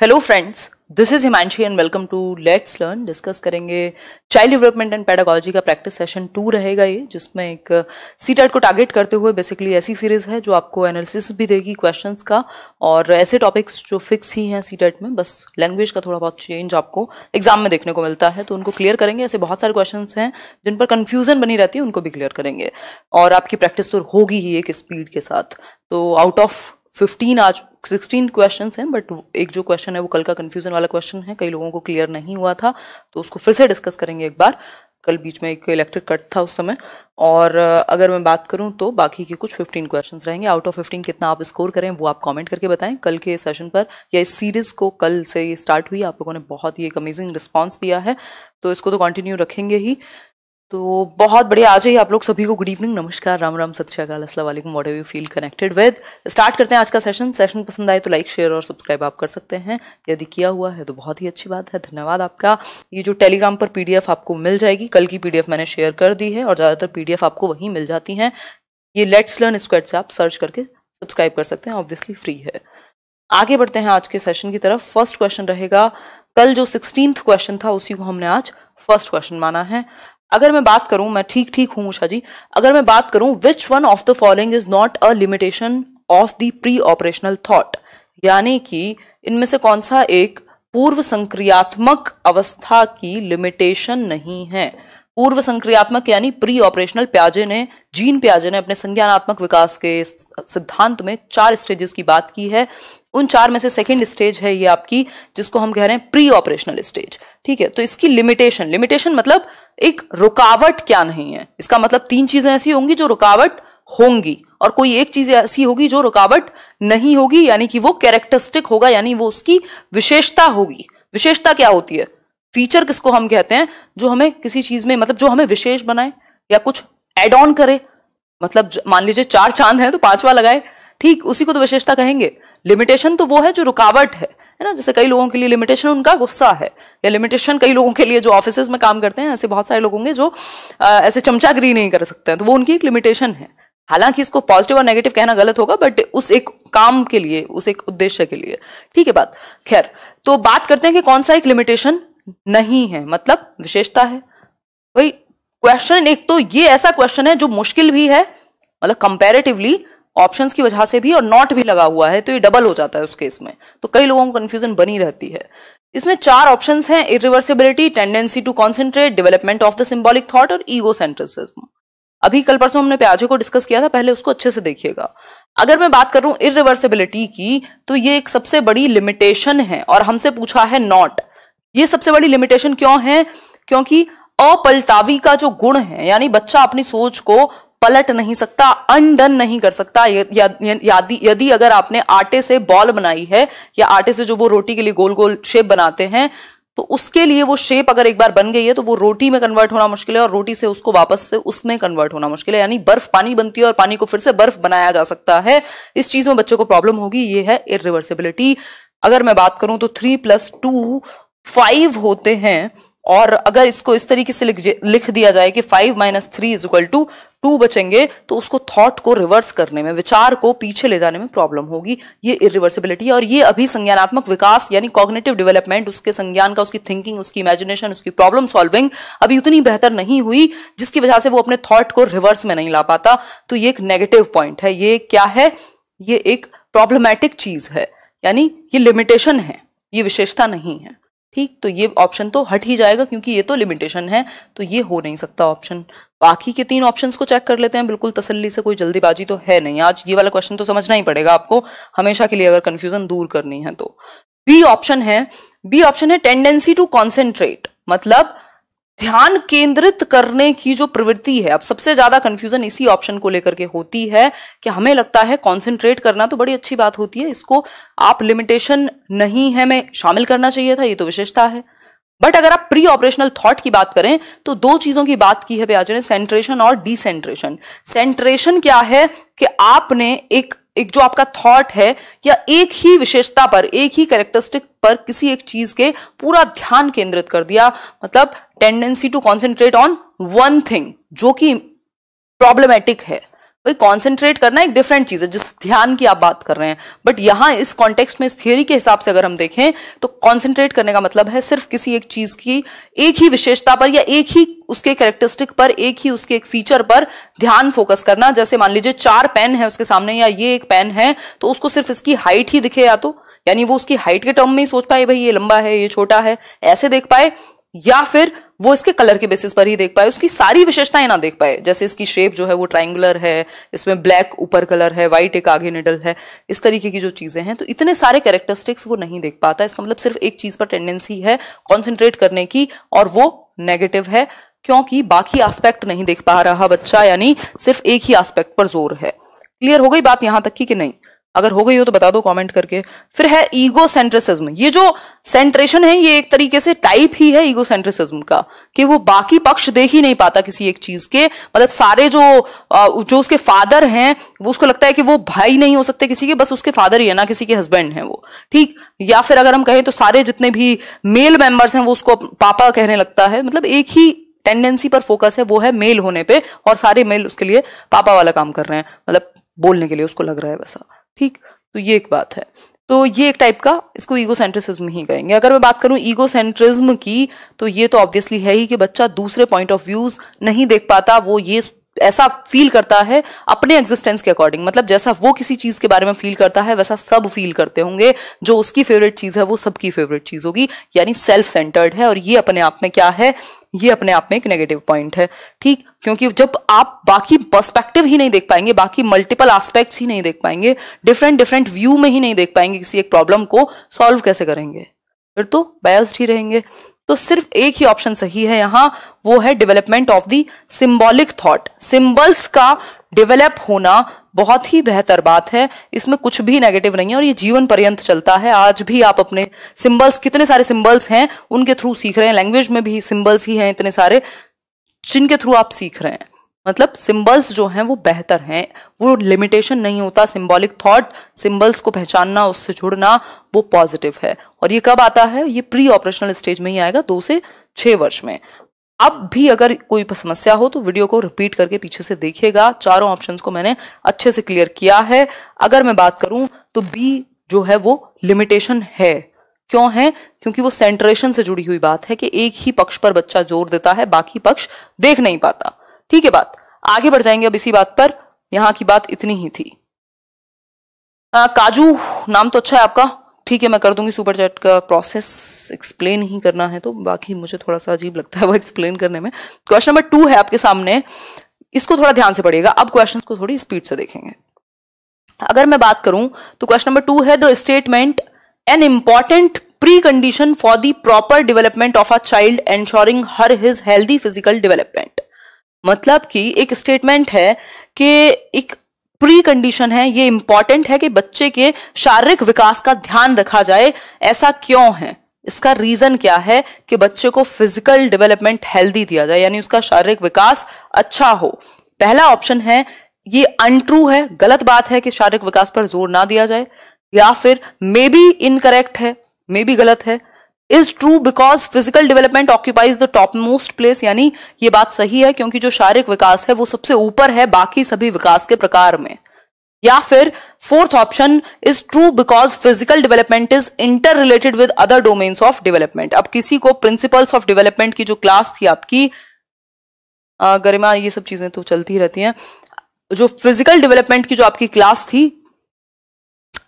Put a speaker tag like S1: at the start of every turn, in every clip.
S1: Hello friends, this is Himanshi and welcome to let's learn. Discuss करेंगे child development and pedagogy का practice session 2 रहेगा ये, जिसमें एक सीटेट को टारगेट करते हुए बेसिकली ऐसी सीरीज है जो आपको एनालिसिस भी देगी क्वेश्चंस का और ऐसे टॉपिक्स जो फिक्स ही हैं सीटेट में, बस लैंग्वेज का थोड़ा बहुत चेंज आपको एग्जाम में देखने को मिलता है तो उनको क्लियर करेंगे। ऐसे बहुत सारे क्वेश्चन हैं जिन पर कंफ्यूजन बनी रहती है, उनको भी क्लियर करेंगे और आपकी प्रैक्टिस तो होगी ही एक स्पीड के साथ। तो आउट ऑफ 15 आज 16 क्वेश्चंस हैं, बट एक जो क्वेश्चन है वो कल का कंफ्यूजन वाला क्वेश्चन है, कई लोगों को क्लियर नहीं हुआ था तो उसको फिर से डिस्कस करेंगे एक बार। कल बीच में एक इलेक्ट्रिक कट था उस समय। और अगर मैं बात करूं तो बाकी के कुछ 15 क्वेश्चंस रहेंगे। आउट ऑफ 15 कितना आप स्कोर करें वो आप कमेंट करके बताएं। कल के सेशन पर या इस सीरीज को कल से ये स्टार्ट हुई, आप लोगों ने बहुत ही एक अमेजिंग रिस्पॉन्स दिया है तो इसको तो कंटिन्यू रखेंगे ही। तो बहुत बढ़िया। आ जाइए आप लोग सभी को गुड इवनिंग, नमस्कार, राम राम, सत श्री अकाल, अस्सलाम वालेकुम, whatever you feel connected with. Start करते हैं आज का सेशन पसंद आए तो लाइक शेयर और सब्सक्राइब आप कर सकते हैं, यदि किया हुआ है तो बहुत ही अच्छी बात है, धन्यवाद आपका। ये जो टेलीग्राम पर पीडीएफ आपको मिल जाएगी, कल की पीडीएफ मैंने शेयर कर दी है और ज्यादातर पीडीएफ आपको वहीं मिल जाती हैं। ये लेट्स लर्न स्क्वाड से आप सर्च करके सब्सक्राइब कर सकते हैं, ऑब्वियसली फ्री है। आगे बढ़ते हैं आज के सेशन की तरफ। फर्स्ट क्वेश्चन रहेगा, कल जो 16th क्वेश्चन था उसी को हमने आज फर्स्ट क्वेश्चन माना है। अगर मैं बात करूं, मैं ठीक हूं उषा जी, अगर मैं बात करूं which one of the following is not a limitation of the pre operational thought, यानी कि इनमें से कौन सा एक पूर्व संक्रियात्मक अवस्था की लिमिटेशन नहीं है। पूर्व संक्रियात्मक यानी प्री ऑपरेशनल, जीन प्याजे ने अपने संज्ञानात्मक विकास के सिद्धांत में 4 स्टेजेस की बात की है। उन 4 में से सेकंड स्टेज है ये आपकी, जिसको हम कह रहे हैं प्री ऑपरेशनल स्टेज। ठीक है, तो इसकी लिमिटेशन मतलब एक रुकावट क्या नहीं है। इसका मतलब 3 चीजें ऐसी होंगी जो रुकावट होंगी और कोई एक चीज ऐसी होगी जो रुकावट नहीं होगी, यानी कि वो कैरेक्टरिस्टिक होगा, यानी वो उसकी विशेषता होगी। विशेषता क्या होती है? फीचर किसको हम कहते हैं? जो हमें किसी चीज में, मतलब जो हमें विशेष बनाए या कुछ एड ऑन करे। मतलब मान लीजिए 4 चांद है तो 5वां लगाए, ठीक, उसी को तो विशेषता कहेंगे। लिमिटेशन तो वो है जो रुकावट है ना। जैसे कई लोगों के लिए लिमिटेशन उनका गुस्सा है, या लिमिटेशन कई लोगों के लिए जो ऑफिसेज में काम करते हैं, ऐसे बहुत सारे लोग होंगे जो ऐसे चमचागिरी नहीं कर सकते हैं, तो वो उनकी एक लिमिटेशन है। हालांकि इसको पॉजिटिव और नेगेटिव कहना गलत होगा, बट उस एक काम के लिए, उस एक उद्देश्य के लिए, ठीक है बात। खैर, तो बात करते हैं कि कौन सा एक लिमिटेशन नहीं है, मतलब विशेषता है। भाई क्वेश्चन एक तो ये ऐसा क्वेश्चन है जो मुश्किल भी है, मतलब कंपैरेटिवली ऑप्शंस की वजह से भी, और नॉट भी लगा हुआ है तो ये डबल हो जाता है उस केस में, तो कई लोगों को कंफ्यूजन बनी रहती है। इसमें 4 ऑप्शंस हैं, irreversibility, tendency to concentrate, development of the symbolic thought और ईगोसेंट्रिसिज्म। अभी कल परसों हमने प्याजे को डिस्कस किया था, पहले उसको अच्छे से देखिएगा। अगर मैं बात करूं इरिवर्सिबिलिटी की, तो ये एक सबसे बड़ी लिमिटेशन है और हमसे पूछा है नॉट। ये सबसे बड़ी लिमिटेशन क्यों है? क्योंकि अपलटावी का जो गुण है, यानी बच्चा अपनी सोच को पलट नहीं सकता, अनडन नहीं कर सकता। यदि अगर आपने आटे से बॉल बनाई है, या आटे से जो वो रोटी के लिए गोल गोल शेप बनाते हैं, तो उसके लिए वो शेप अगर एक बार बन गई है तो वो रोटी में कन्वर्ट होना मुश्किल है, और रोटी से उसको वापस से उसमें कन्वर्ट होना मुश्किल है। यानी बर्फ पानी बनती है और पानी को फिर से बर्फ बनाया जा सकता है, इस चीज में बच्चे को प्रॉब्लम होगी, ये है इरिवर्सिबिलिटी। अगर मैं बात करूं तो 3 + 2 5 होते हैं, और अगर इसको इस तरीके से लिख दिया जाए कि 5 - 3 = 2 बचेंगे, तो उसको थॉट को रिवर्स करने में, विचार को पीछे ले जाने में प्रॉब्लम होगी। ये इरिवर्सिबिलिटी, और ये अभी संज्ञानात्मक विकास यानी कॉग्निटिव डेवलपमेंट, उसके संज्ञान का, उसकी थिंकिंग, उसकी इमेजिनेशन, उसकी प्रॉब्लम सॉल्विंग अभी उतनी बेहतर नहीं हुई, जिसकी वजह से वो अपने थॉट को रिवर्स में नहीं ला पाता। तो ये एक नेगेटिव पॉइंट है। ये क्या है? ये एक प्रॉब्लमैटिक चीज है, यानी ये लिमिटेशन है, ये विशेषता नहीं है। ठीक, तो ये ऑप्शन तो हट ही जाएगा क्योंकि ये तो लिमिटेशन है, तो ये हो नहीं सकता ऑप्शन। बाकी के 3 ऑप्शंस को चेक कर लेते हैं बिल्कुल तसल्ली से, कोई जल्दीबाजी तो है नहीं। आज ये वाला क्वेश्चन तो समझना ही पड़ेगा आपको हमेशा के लिए, अगर कंफ्यूजन दूर करनी है तो। बी ऑप्शन है टेंडेंसी टू कॉन्सेंट्रेट, मतलब ध्यान केंद्रित करने की जो प्रवृत्ति है। अब सबसे ज्यादा कंफ्यूजन इसी ऑप्शन को लेकर के होती है कि हमें लगता है कंसंट्रेट करना तो बड़ी अच्छी बात होती है, इसको आप लिमिटेशन नहीं है में शामिल करना चाहिए था, ये तो विशेषता है। बट अगर आप प्री ऑपरेशनल थॉट की बात करें तो 2 चीजों की बात की है प्याजे ने, सेंट्रेशन और डिसेंट्रेशन। सेंट्रेशन क्या है कि आपने एक जो आपका थॉट है, या एक ही विशेषता पर, एक ही कैरेक्टरिस्टिक पर किसी एक चीज के पूरा ध्यान केंद्रित कर दिया, मतलब tendency to concentrate on one thing, जो कि प्रॉब्लमेटिक है। भाई कॉन्सेंट्रेट करना एक डिफरेंट चीज है, जिस ध्यान की आप बात कर रहे हैं, बट यहां इस कॉन्टेक्स्ट में, इस थियोरी के हिसाब से अगर हम देखें तो कॉन्सेंट्रेट करने का मतलब है सिर्फ किसी एक चीज की एक ही विशेषता पर या एक ही उसके कैरेक्टरिस्टिक पर, एक ही उसके एक फीचर पर ध्यान फोकस करना। जैसे मान लीजिए 4 पेन है उसके सामने या ये एक पेन है, तो उसको सिर्फ इसकी हाइट ही दिखे, या तो यानी वो उसकी हाइट के टर्म में ही सोच पाए भाई ये लंबा है ये छोटा है, ऐसे देख पाए, या फिर वो इसके कलर के बेसिस पर ही देख पाए, उसकी सारी विशेषताएं ना देख पाए। जैसे इसकी शेप जो है वो ट्रायंगुलर है, इसमें ब्लैक ऊपर कलर है, व्हाइट एक आगे निडल है, इस तरीके की जो चीजें हैं, तो इतने सारे कैरेक्टरिस्टिक्स वो नहीं देख पाता। इसका मतलब सिर्फ एक चीज पर टेंडेंसी है कॉन्सेंट्रेट करने की, और वो नेगेटिव है क्योंकि बाकी एस्पेक्ट नहीं देख पा रहा बच्चा, यानी सिर्फ एक ही एस्पेक्ट पर जोर है। क्लियर हो गई बात यहां तक की कि नहीं? अगर हो गई हो तो बता दो कमेंट करके। फिर है ईगो सेंट्रिसिज्म। ये जो सेंट्रेशन है ये एक तरीके से टाइप ही है ईगो सेंट्रिसिज्म का, कि वो बाकी पक्ष देख ही नहीं पाता किसी एक चीज के। मतलब सारे जो उसके फादर हैं वो उसको लगता है कि वो भाई नहीं हो सकते किसी के, बस उसके फादर ही है, ना किसी के हस्बैंड है वो, ठीक। या फिर अगर हम कहें तो सारे जितने भी मेल मेंबर्स हैं वो उसको पापा कहने लगता है। मतलब एक ही टेंडेंसी पर फोकस है, वो है मेल होने पे, और सारे मेल उसके लिए पापा वाला काम कर रहे हैं, मतलब बोलने के लिए उसको लग रहा है वैसा, ठीक। तो ये एक बात है। तो ये एक टाइप का, इसको ईगोसेंट्रिसिज्म ही कहेंगे। अगर मैं बात करूं ईगोसेंट्रिज्म की, तो ये तो ऑब्वियसली है ही कि बच्चा दूसरे पॉइंट ऑफ व्यूज नहीं देख पाता, वो ये ऐसा फील करता है अपने एग्जिस्टेंस के अकॉर्डिंग। मतलब जैसा वो किसी चीज के बारे में फील करता है वैसा सब फील करते होंगे, जो उसकी फेवरेट चीज है वो सबकी फेवरेट चीज होगी, यानी सेल्फ सेंटर्ड है। और ये अपने आप में क्या है, ये अपने आप में एक नेगेटिव पॉइंट है, ठीक। क्योंकि जब आप बाकी पर्सपेक्टिव ही नहीं देख पाएंगे, बाकी मल्टीपल एस्पेक्ट्स ही नहीं देख पाएंगे, डिफरेंट डिफरेंट व्यू में ही नहीं देख पाएंगे किसी एक प्रॉब्लम को, सॉल्व कैसे करेंगे? फिर तो बायस्ड ही रहेंगे। तो सिर्फ एक ही ऑप्शन सही है यहां, वो है development of the symbolic thought. Symbols का डेवलप होना बहुत ही बेहतर बात है, इसमें कुछ भी नेगेटिव नहीं है, और ये जीवन पर्यंत चलता है। आज भी आप अपने सिंबल्स, कितने सारे सिंबल्स हैं उनके थ्रू सीख रहे हैं, लैंग्वेज में भी सिंबल्स ही हैं इतने सारे जिनके थ्रू आप सीख रहे हैं। मतलब सिंबल्स जो हैं वो बेहतर हैं, वो लिमिटेशन नहीं होता। सिंबॉलिक थॉट, सिंबल्स को पहचानना, उससे जुड़ना, वो पॉजिटिव है। और ये कब आता है? ये प्री ऑपरेशनल स्टेज में ही आएगा, 2 से 6 वर्ष में। अब भी अगर कोई समस्या हो तो वीडियो को रिपीट करके पीछे से देखिएगा, चारों ऑप्शंस को मैंने अच्छे से क्लियर किया है। अगर मैं बात करूं तो बी जो है वो लिमिटेशन है। क्यों है? क्योंकि वो सेंट्रेशन से जुड़ी हुई बात है कि एक ही पक्ष पर बच्चा जोर देता है, बाकी पक्ष देख नहीं पाता। ठीक है बात, आगे बढ़ जाएंगे अब इसी बात पर। यहां की बात इतनी ही थी। काजू नाम तो अच्छा है आपका, ठीक है, मैं कर दूंगी सुपर चैट का प्रोसेस। एक्सप्लेन ही करना है तो बाकी मुझे थोड़ा सा अजीब लगता है वो एक्सप्लेन करने में। क्वेश्चन नंबर 2 है आपके सामने, इसको थोड़ा ध्यान से पढ़िएगा। अब क्वेश्चन को थोड़ी स्पीड से देखेंगे। अगर मैं बात करूं तो क्वेश्चन नंबर 2 है the statement an important pre condition for the proper development of a child ensuring her his healthy physical development. मतलब कि एक स्टेटमेंट है कि एक प्री कंडीशन है, ये इंपॉर्टेंट है कि बच्चे के शारीरिक विकास का ध्यान रखा जाए। ऐसा क्यों है? इसका रीजन क्या है कि बच्चे को फिजिकल डेवलपमेंट हेल्दी दिया जाए, यानी उसका शारीरिक विकास अच्छा हो। पहला ऑप्शन है ये अनट्रू है, गलत बात है कि शारीरिक विकास पर जोर ना दिया जाए, या फिर मे बी इनकरेक्ट है, मे बी गलत है। Is true because physical development occupies the top most place, यानी ये बात सही है क्योंकि जो शारीरिक विकास है वो सबसे ऊपर है बाकी सभी विकास के प्रकार में। या फिर fourth option is true because physical development is interrelated with other domains of development. अब किसी को प्रिंसिपल्स ऑफ डेवलपमेंट की जो क्लास थी आपकी, गरिमा ये सब चीजें तो चलती रहती हैं, जो फिजिकल डेवलपमेंट की जो आपकी क्लास थी,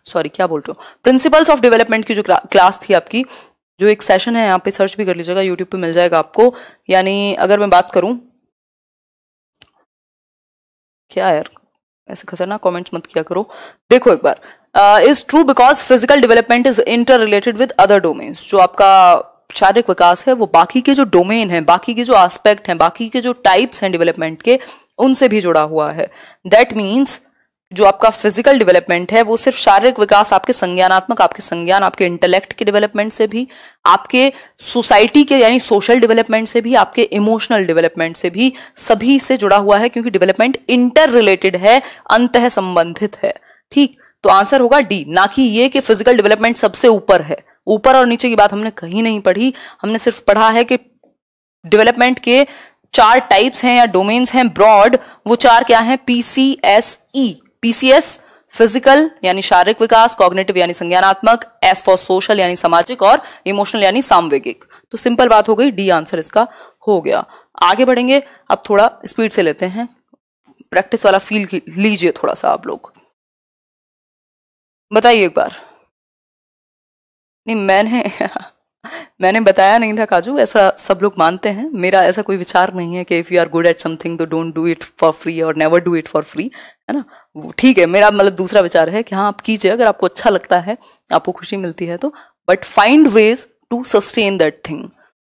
S1: सॉरी क्या बोल रहे हो, प्रिंसिपल्स ऑफ डेवलपमेंट की जो क्लास थी आपकी, जो एक सेशन है यहाँ पे सर्च भी कर लीजिएगा, यूट्यूब पे मिल जाएगा आपको। यानी अगर मैं बात करूं, क्या यार ऐसे खतरनाक कमेंट्स मत किया करो। देखो एक बार, is true because physical development is interrelated with other domains. जो आपका शारीरिक विकास है वो बाकी के जो डोमेन है, बाकी के जो एस्पेक्ट हैं, बाकी के जो टाइप्स हैं डेवलपमेंट के, उनसे भी जुड़ा हुआ है। दैट मीन्स जो आपका फिजिकल डेवलपमेंट है वो सिर्फ शारीरिक विकास, आपके संज्ञानात्मक, आपके संज्ञान, आपके इंटेलेक्ट के डेवलपमेंट से भी, आपके सोसाइटी के यानी सोशल डेवलपमेंट से भी, आपके इमोशनल डेवलपमेंट से भी, सभी से जुड़ा हुआ है क्योंकि डेवलपमेंट इंटर रिलेटेड है, अंतः संबंधित है। ठीक, तो आंसर होगा डी, ना कि ये कि फिजिकल डेवलपमेंट सबसे ऊपर है। ऊपर और नीचे की बात हमने कहीं नहीं पढ़ी, हमने सिर्फ पढ़ा है कि डेवलपमेंट के चार टाइप्स हैं या डोमेन्स हैं ब्रॉड, वो चार क्या हैं? PCSE, PCS फिजिकल यानी शारीरिक विकास, कॉग्निटिव यानी संज्ञानात्मक, S फॉर सोशल यानी सामाजिक, और इमोशनल यानी सामवेगिक। तो सिंपल बात हो गई, डी आंसर इसका हो गया। आगे बढ़ेंगे, अब थोड़ा स्पीड से लेते हैं, प्रैक्टिस वाला फील लीजिए थोड़ा सा आप लोग। बताइए एक बार। नहीं मैंने बताया नहीं था काजू, ऐसा सब लोग मानते हैं, मेरा ऐसा कोई विचार नहीं है कि if you are good at something तो don't do it for free और never do it for free, है ना। ठीक है, मेरा मतलब दूसरा विचार है कि हाँ आप कीजिए, अगर आपको अच्छा लगता है, आपको खुशी मिलती है तो, but find ways to sustain that thing.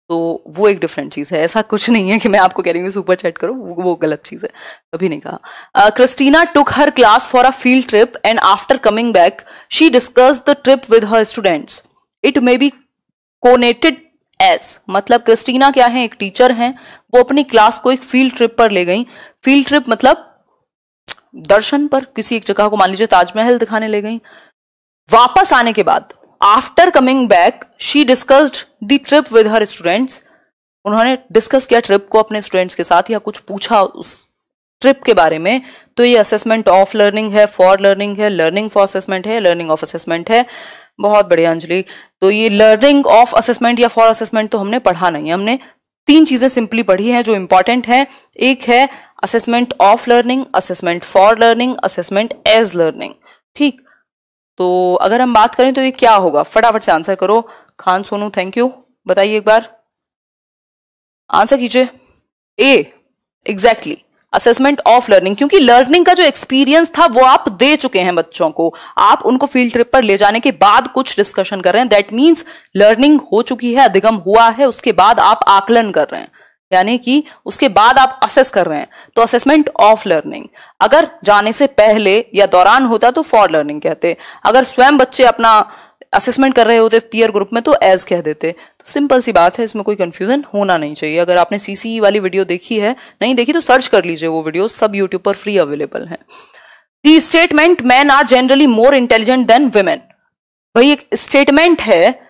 S1: तो वो एक डिफरेंट चीज है, ऐसा कुछ नहीं है कि मैं आपको कह रही हूँ सुपर चैट करो, वो गलत चीज है, कभी नहीं कहा। Christina took her class for a field trip and after coming back she discussed the trip with her students. It may be connoted as, मतलब क्रिस्टीना क्या है? एक टीचर हैं, वो अपनी क्लास को एक फील्ड ट्रिप पर ले गई। फील्ड ट्रिप मतलब दर्शन पर, किसी एक जगह को, मान लीजिए ताजमहल दिखाने ले गई। वापस आने के बाद, after coming back, she discussed the trip with her students. उन्होंने डिस्कस किया ट्रिप को अपने स्टूडेंट्स के साथ, या कुछ पूछा उस ट्रिप के बारे में। तो ये असेसमेंट ऑफ लर्निंग है, फॉर लर्निंग है, लर्निंग फॉर असेसमेंट है, लर्निंग ऑफ असेसमेंट है। बहुत बढ़िया अंजलि। तो ये लर्निंग ऑफ असेसमेंट या फॉर असेसमेंट तो हमने पढ़ा नहीं है, हमने तीन चीजें सिंपली पढ़ी हैं जो इंपॉर्टेंट है। एक है assessment of learning, assessment for learning, assessment as learning. ठीक, तो अगर हम बात करें तो ये क्या होगा? फटाफट से आंसर करो। खान सोनू थैंक यू, बताइए एक बार, आंसर कीजिए। ए, एग्जैक्टली, असेसमेंट ऑफ लर्निंग, क्योंकि लर्निंग का जो एक्सपीरियंस था वो आप दे चुके हैं बच्चों को, आप उनको फील्ड ट्रिप पर ले जाने के बाद कुछ डिस्कशन कर रहे हैं, दैट मीन्स लर्निंग हो चुकी है, अधिगम हुआ है, उसके बाद आप आकलन कर रहे हैं, यानी कि उसके बाद आप असेस कर रहे हैं, तो असेसमेंट ऑफ लर्निंग। अगर जाने से पहले या दौरान होता तो फॉर लर्निंग कहते, अगर स्वयं बच्चे अपना असेसमेंट कर रहे होते पीयर ग्रुप में तो एज कह देते। तो सिंपल सी बात है, इसमें कोई कंफ्यूजन होना नहीं चाहिए। अगर आपने सीसीई वाली वीडियो देखी है, नहीं देखी तो सर्च कर लीजिए, वो वीडियो सब यूट्यूब पर फ्री अवेलेबल है। The statement men are generally more intelligent than women, भाई एक स्टेटमेंट है।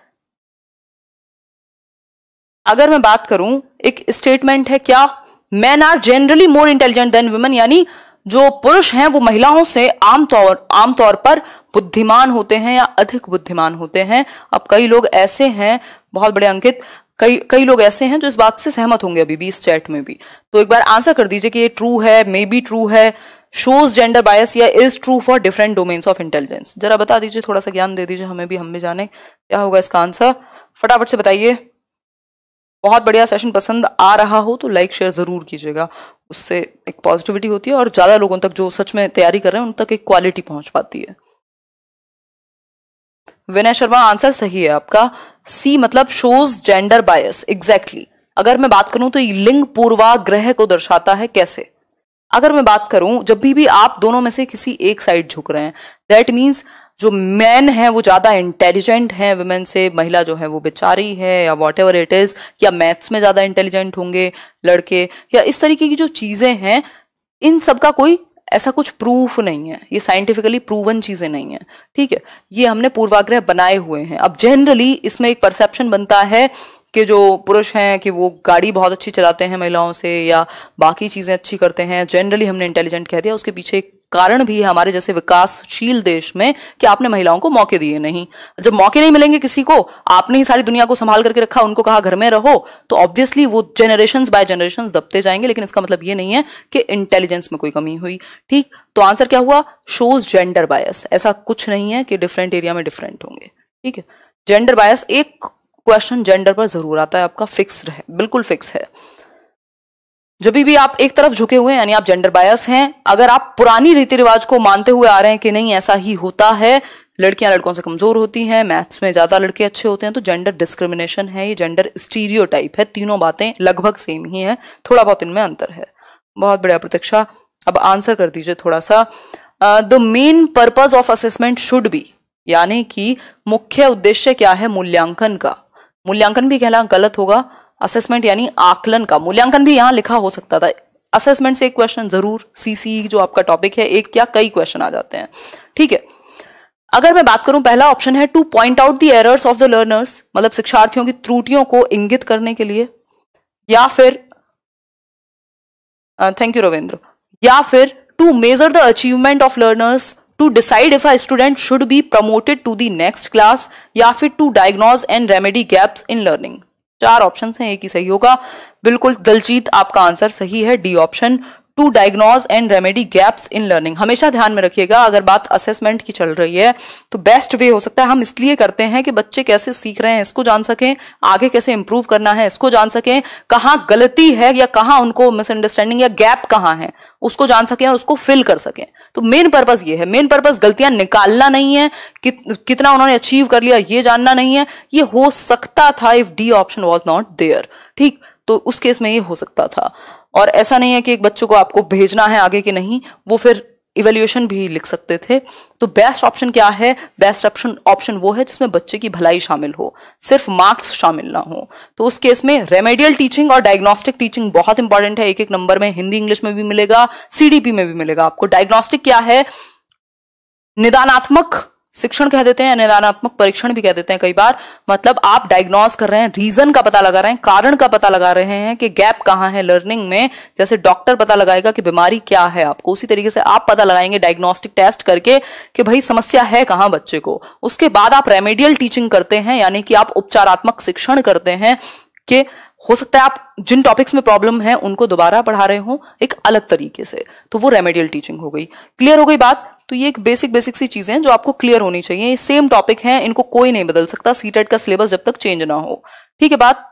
S1: अगर मैं बात करूं, एक स्टेटमेंट है क्या? Men are generally more intelligent than women, यानी जो पुरुष हैं वो महिलाओं से आमतौर पर बुद्धिमान होते हैं या अधिक बुद्धिमान होते हैं। अब कई लोग ऐसे हैं, बहुत बड़े अंकित, कई लोग ऐसे हैं जो इस बात से सहमत होंगे अभी भी इस चैट में भी। तो एक बार आंसर कर दीजिए कि ये ट्रू है, मे बी ट्रू है, शोज जेंडर बायस, या is true for different domains of intelligence. जरा बता दीजिए, थोड़ा सा ज्ञान दे दीजिए हमें भी, हम भी जाने क्या होगा इसका आंसर। फटाफट से बताइए। बहुत बढ़िया, सेशन पसंद आ रहा हो तो लाइक शेयर जरूर कीजिएगा, उससे एक पॉजिटिविटी होती है और ज्यादा लोगों तक जो सच में तैयारी कर रहे हैं उन तक एक क्वालिटी पहुंच पाती है। विनय शर्मा, आंसर सही है आपका, सी मतलब शोज जेंडर बायस, एग्जैक्टली। अगर मैं बात करूं तो ये लिंग पूर्वाग्रह को दर्शाता है। कैसे? अगर मैं बात करूं, जब भी आप दोनों में से किसी एक साइड झुक रहे हैं, दैट मीन्स जो मैन है वो ज्यादा इंटेलिजेंट है वुमेन से, महिला जो है वो बेचारी है, या वॉट एवर इट इज, या मैथ्स में ज्यादा इंटेलिजेंट होंगे लड़के, या इस तरीके की जो चीजें हैं, इन सब का कोई ऐसा कुछ प्रूफ नहीं है, ये साइंटिफिकली प्रूवन चीजें नहीं है। ठीक है, ये हमने पूर्वाग्रह बनाए हुए हैं। अब जनरली इसमें एक परसेप्शन बनता है कि जो पुरुष हैं कि वो गाड़ी बहुत अच्छी चलाते हैं महिलाओं से, या बाकी चीजें अच्छी करते हैं, जनरली हमने इंटेलिजेंट कह दिया। उसके पीछे एक कारण भी है हमारे जैसे विकासशील देश में कि आपने महिलाओं को मौके दिए नहीं। जब मौके नहीं मिलेंगे किसी को, आपने ही सारी दुनिया को संभाल करके रखा, उनको कहा घर में रहो, तो ऑब्वियसली वो जनरेशंस बाय जनरेशंस दबते जाएंगे। लेकिन इसका मतलब ये नहीं है कि इंटेलिजेंस में कोई कमी हुई। ठीक, तो आंसर क्या हुआ? Shows gender bias. ऐसा कुछ नहीं है कि डिफरेंट एरिया में डिफरेंट होंगे। ठीक है, जेंडर बायस, एक क्वेश्चन जेंडर पर जरूर आता है आपका, फिक्स्ड है, बिल्कुल फिक्स है। जब भी आप एक तरफ झुके हुए हैं यानी आप जेंडर बायस हैं। अगर आप पुरानी रीति रिवाज को मानते हुए आ रहे हैं कि नहीं ऐसा ही होता है, लड़कियां लड़कों से कमजोर होती हैं, मैथ्स में ज्यादा लड़के अच्छे होते हैं, तो जेंडर डिस्क्रिमिनेशन है, ये जेंडर स्टीरियोटाइप है। तीनों बातें लगभग सेम ही हैं, थोड़ा बहुत इनमें अंतर है। बहुत बढ़िया प्रतीक्षा, अब आंसर कर दीजिए थोड़ा सा। The main purpose of assessment should be, यानी कि मुख्य उद्देश्य क्या है मूल्यांकन का? मूल्यांकन भी कहना गलत होगा, असेसमेंट यानी आकलन का। मूल्यांकन भी यहां लिखा हो सकता था। असेसमेंट से एक क्वेश्चन जरूर, सीसी जो आपका टॉपिक है, एक क्या कई क्वेश्चन आ जाते हैं। ठीक है, अगर मैं बात करूं, पहला ऑप्शन है two point out the errors of the learners, मतलब शिक्षार्थियों की त्रुटियों को इंगित करने के लिए, या फिर थैंक यू रविंद्र। या फिर to measure the achievement of learners, to decide if a student should be promoted to the next class, या फिर to diagnose and remedy gaps in learning. 4 option हैं, एक ही सही होगा। बिल्कुल दलजीत, आपका आंसर सही है, D option, to diagnose and remedy gaps in learning. हमेशा ध्यान में रखिएगा, अगर बात असेसमेंट की चल रही है तो बेस्ट वे हो सकता है, हम इसलिए करते हैं कि बच्चे कैसे सीख रहे हैं इसको जान सकें, आगे कैसे इंप्रूव करना है इसको जान सकें, कहाँ गलती है या कहाँ उनको मिसअंडरस्टैंडिंग या गैप कहाँ है उसको जान सकें, उसको फिल कर सकें। तो मेन पर्पस ये है, मेन पर्पस गलतियां निकालना नहीं है, कितना उन्होंने अचीव कर लिया ये जानना नहीं है। ये हो सकता था if D option was not there, ठीक, तो उस केस में ये हो सकता था। और ऐसा नहीं है कि एक बच्चों को आपको भेजना है आगे कि नहीं, वो फिर इवेल्युएशन भी लिख सकते थे। तो बेस्ट ऑप्शन क्या है? बेस्ट ऑप्शन वो है जिसमें बच्चे की भलाई शामिल हो, सिर्फ मार्क्स शामिल ना हो। तो उस केस में रेमेडियल टीचिंग और डायग्नोस्टिक टीचिंग बहुत इंपॉर्टेंट है। एक एक नंबर में हिंदी इंग्लिश में भी मिलेगा, सीडीपी में भी मिलेगा आपको। डायग्नोस्टिक क्या है? निदानात्मक शिक्षण कह देते हैं, निदानात्मक परीक्षण भी कह देते हैं कई बार। मतलब आप डायग्नोज कर रहे हैं, रीजन का पता लगा रहे हैं, कारण का पता लगा रहे हैं कि गैप कहाँ है लर्निंग में। जैसे डॉक्टर पता लगाएगा कि बीमारी क्या है आपको, उसी तरीके से आप पता लगाएंगे डायग्नोस्टिक टेस्ट करके कि भाई समस्या है कहाँ बच्चे को। उसके बाद आप रेमेडियल टीचिंग करते हैं, यानी कि आप उपचारात्मक शिक्षण करते हैं कि हो सकता है आप जिन टॉपिक्स में प्रॉब्लम है उनको दोबारा पढ़ा रहे हो एक अलग तरीके से, तो वो रेमेडियल टीचिंग हो गई। क्लियर हो गई बात? तो ये एक बेसिक सी चीजें हैं जो आपको क्लियर होनी चाहिए। ये सेम टॉपिक हैं, इनको कोई नहीं बदल सकता सीटेट का सिलेबस जब तक चेंज ना हो। ठीक है बात?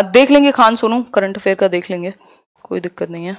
S1: देख लेंगे खान सोनू, करंट अफेयर का देख लेंगे, कोई दिक्कत नहीं है।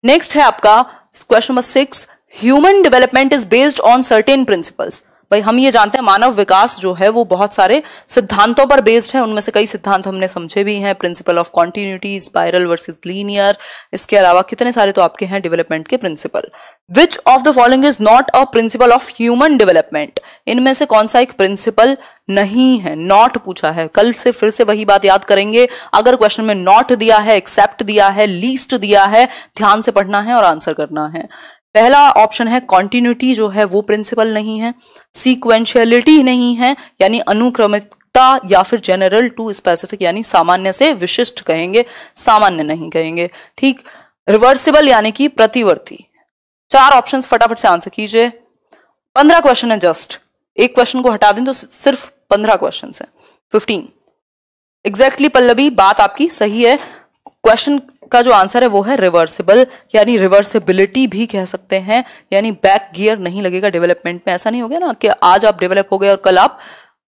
S1: नेक्स्ट है आपका question number 6, human development is based on certain principles. भाई हम ये जानते हैं मानव विकास जो है वो बहुत सारे सिद्धांतों पर बेस्ड है, उनमें से कई सिद्धांत हमने समझे भी हैं, principle of continuity, spiral versus linear, इसके अलावा कितने सारे तो आपके हैं डेवलपमेंट के principle. Which of the following is not a principle of human development? इनमें से कौन सा एक प्रिंसिपल नहीं है? नॉट पूछा है, कल से फिर से वही बात याद करेंगे। अगर क्वेश्चन में नॉट दिया है, एक्सेप्ट दिया है, लीस्ट दिया है, ध्यान से पढ़ना है और आंसर करना है। पहला ऑप्शन है कॉन्टिन्यूटी जो है वो प्रिंसिपल नहीं है, सीक्वेंशियलिटी नहीं है यानी अनुक्रमिकता, या फिर जनरल टू स्पेसिफिक यानी सामान्य से विशिष्ट कहेंगे, सामान्य नहीं कहेंगे। ठीक, रिवर्सिबल यानी कि प्रतिवर्ती। 4 ऑप्शंस फटाफट से आंसर कीजिए। 15 क्वेश्चन है, जस्ट एक क्वेश्चन को हटा दें तो सिर्फ 15 क्वेश्चन है, 15 एग्जैक्टली। पल्लवी बात आपकी सही है, क्वेश्चन का जो आंसर है वो है रिवर्सिबल, यानी रिवर्सिबिलिटी भी कह सकते हैं, यानी बैक गियर नहीं लगेगा डेवलपमेंट में। ऐसा नहीं हो गया ना कि आज आप डेवलप हो गए और कल आप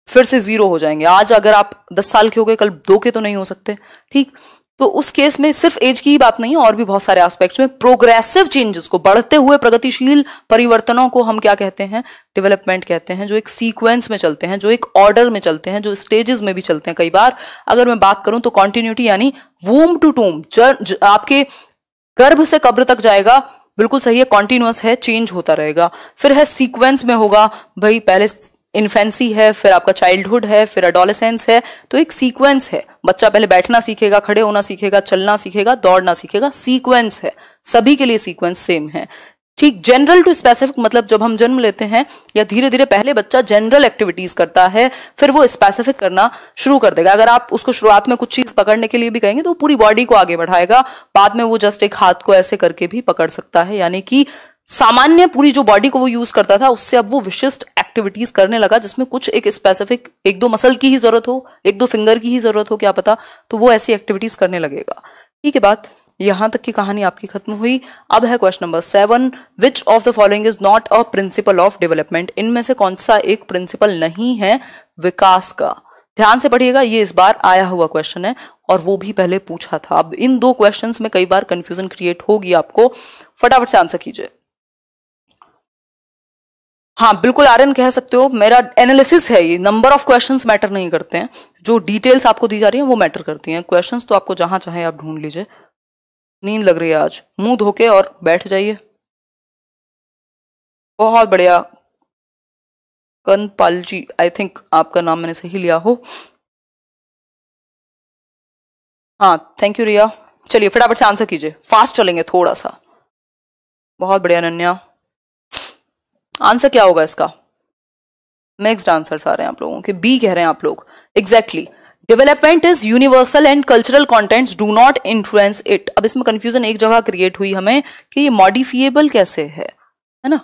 S1: फिर से 0 हो जाएंगे। आज अगर आप 10 साल के हो गए, कल 2 के तो नहीं हो सकते। ठीक, तो उस केस में सिर्फ एज की ही बात नहीं है, और भी बहुत सारे एस्पेक्ट्स में प्रोग्रेसिव चेंजेस को, बढ़ते हुए प्रगतिशील परिवर्तनों को हम क्या कहते हैं? डेवलपमेंट कहते हैं, जो एक सीक्वेंस में चलते हैं, जो एक ऑर्डर में चलते हैं, जो स्टेजेस में भी चलते हैं। कई बार अगर मैं बात करूं तो कॉन्टिन्यूटी यानी वूम टू टूम, आपके गर्भ से कब्र तक जाएगा, बिल्कुल सही है, कॉन्टिन्यूअस है, चेंज होता रहेगा। फिर है सीक्वेंस में होगा, भाई पहले इन्फेंसी है, फिर आपका चाइल्डहुड है, फिर एडोलेसेंस है, तो एक सीक्वेंस है। बच्चा पहले बैठना सीखेगा, खड़े होना सीखेगा, चलना सीखेगा, दौड़ना सीखेगा, सीक्वेंस है। सभी के लिए सीक्वेंस सेम है। ठीक, जनरल टू स्पेसिफिक मतलब जब हम जन्म लेते हैं या धीरे धीरे पहले बच्चा जनरल एक्टिविटीज करता है, फिर वो स्पेसिफिक करना शुरू कर देगा। अगर आप उसको शुरुआत में कुछ चीज पकड़ने के लिए भी कहेंगे तो वो पूरी बॉडी को आगे बढ़ाएगा, बाद में वो जस्ट एक हाथ को ऐसे करके भी पकड़ सकता है, यानी कि सामान्य पूरी जो बॉडी को वो यूज करता था उससे अब वो विशिष्ट एक्टिविटीज करने लगा, जिसमें कुछ एक स्पेसिफिक 1-2 मसल की ही जरूरत हो, 1-2 फिंगर की ही जरूरत हो, क्या पता, तो वो ऐसी एक्टिविटीज करने लगेगा। ठीक है बात? यहां तक की कहानी आपकी खत्म हुई। अब है question number 7, which of the following is not a principle of development? इनमें से कौन सा एक प्रिंसिपल नहीं है विकास का? ध्यान से पढ़िएगा, ये इस बार आया हुआ क्वेश्चन है और वो भी पहले पूछा था। अब इन 2 क्वेश्चंस में कई बार कंफ्यूजन क्रिएट होगी आपको, फटाफट से आंसर कीजिए। हाँ बिल्कुल आर्यन कह सकते हो, मेरा एनालिसिस है ये, नंबर ऑफ क्वेश्चंस मैटर नहीं करते हैं, जो डिटेल्स आपको दी जा रही हैं वो मैटर करती हैं। क्वेश्चंस तो आपको जहां चाहे आप ढूंढ लीजिए। नींद लग रही है आज, मुंह धोके और बैठ जाइए। बहुत बढ़िया कनपाल जी, आई थिंक आपका नाम मैंने सही लिया हो। हाँ थैंक यू रिया। चलिए फटाफट से आंसर कीजिए, फास्ट चलेंगे थोड़ा सा। बहुत बढ़िया अनन्या। आंसर क्या होगा इसका? मिक्स्ड आंसर्स आ रहे हैं आप लोगों के, बी कह रहे हैं आप लोग। Exactly development is universal and cultural contents do not influence it. अब इसमें कंफ्यूजन एक जगह क्रिएट हुई हमें कि ये मॉडिफिएबल कैसे है ना,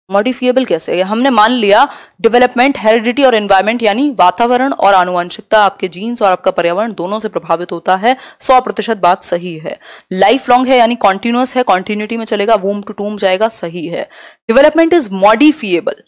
S1: मॉडिफिएबल कैसे है। हमने मान लिया डेवलपमेंट हेरिडिटी और एनवायरमेंट यानी वातावरण और आनुवंशिकता, आपके जीन्स और आपका पर्यावरण दोनों से प्रभावित होता है, 100% बात सही है। लाइफ लॉन्ग है यानी कॉन्टिन्यूअस है, कॉन्टिन्यूटी में चलेगा, वूम टू टूम जाएगा, सही है। डेवलपमेंट इज मॉडिफिएबल,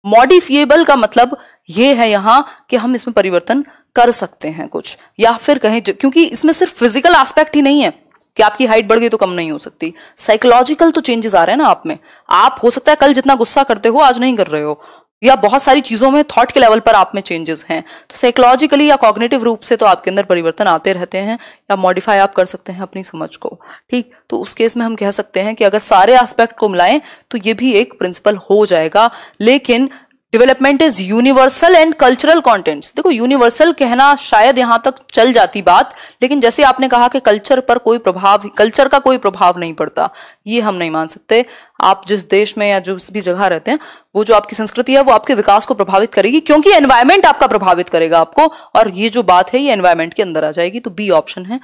S1: मॉडिफिएबल का मतलब ये है यहां कि हम इसमें परिवर्तन कर सकते हैं कुछ, या फिर कहें क्योंकि इसमें सिर्फ फिजिकल एस्पेक्ट ही नहीं है कि आपकी हाइट बढ़ गई तो कम नहीं हो सकती, साइकोलॉजिकल तो चेंजेस आ रहे हैं ना आप में। आप हो सकता है कल जितना गुस्सा करते हो आज नहीं कर रहे हो, या बहुत सारी चीजों में थॉट के लेवल पर आप में चेंजेस हैं, तो साइकोलॉजिकली या कॉग्निटिव रूप से तो आपके अंदर परिवर्तन आते रहते हैं, या मॉडिफाई आप कर सकते हैं अपनी समझ को। ठीक, तो उस केस में हम कह सकते हैं कि अगर सारे एस्पेक्ट को मिलाएं तो ये भी एक प्रिंसिपल हो जाएगा। लेकिन development is universal and cultural contents, देखो यूनिवर्सल कहना शायद यहां तक चल जाती बात, लेकिन जैसे आपने कहा कि कल्चर पर कोई प्रभाव, कल्चर का कोई प्रभाव नहीं पड़ता, ये हम नहीं मान सकते। आप जिस देश में या जिस भी जगह रहते हैं, वो जो आपकी संस्कृति है वो आपके विकास को प्रभावित करेगी, क्योंकि एनवायरमेंट आपका प्रभावित करेगा आपको, और ये जो बात है ये एनवायरमेंट के अंदर आ जाएगी, तो बी ऑप्शन है।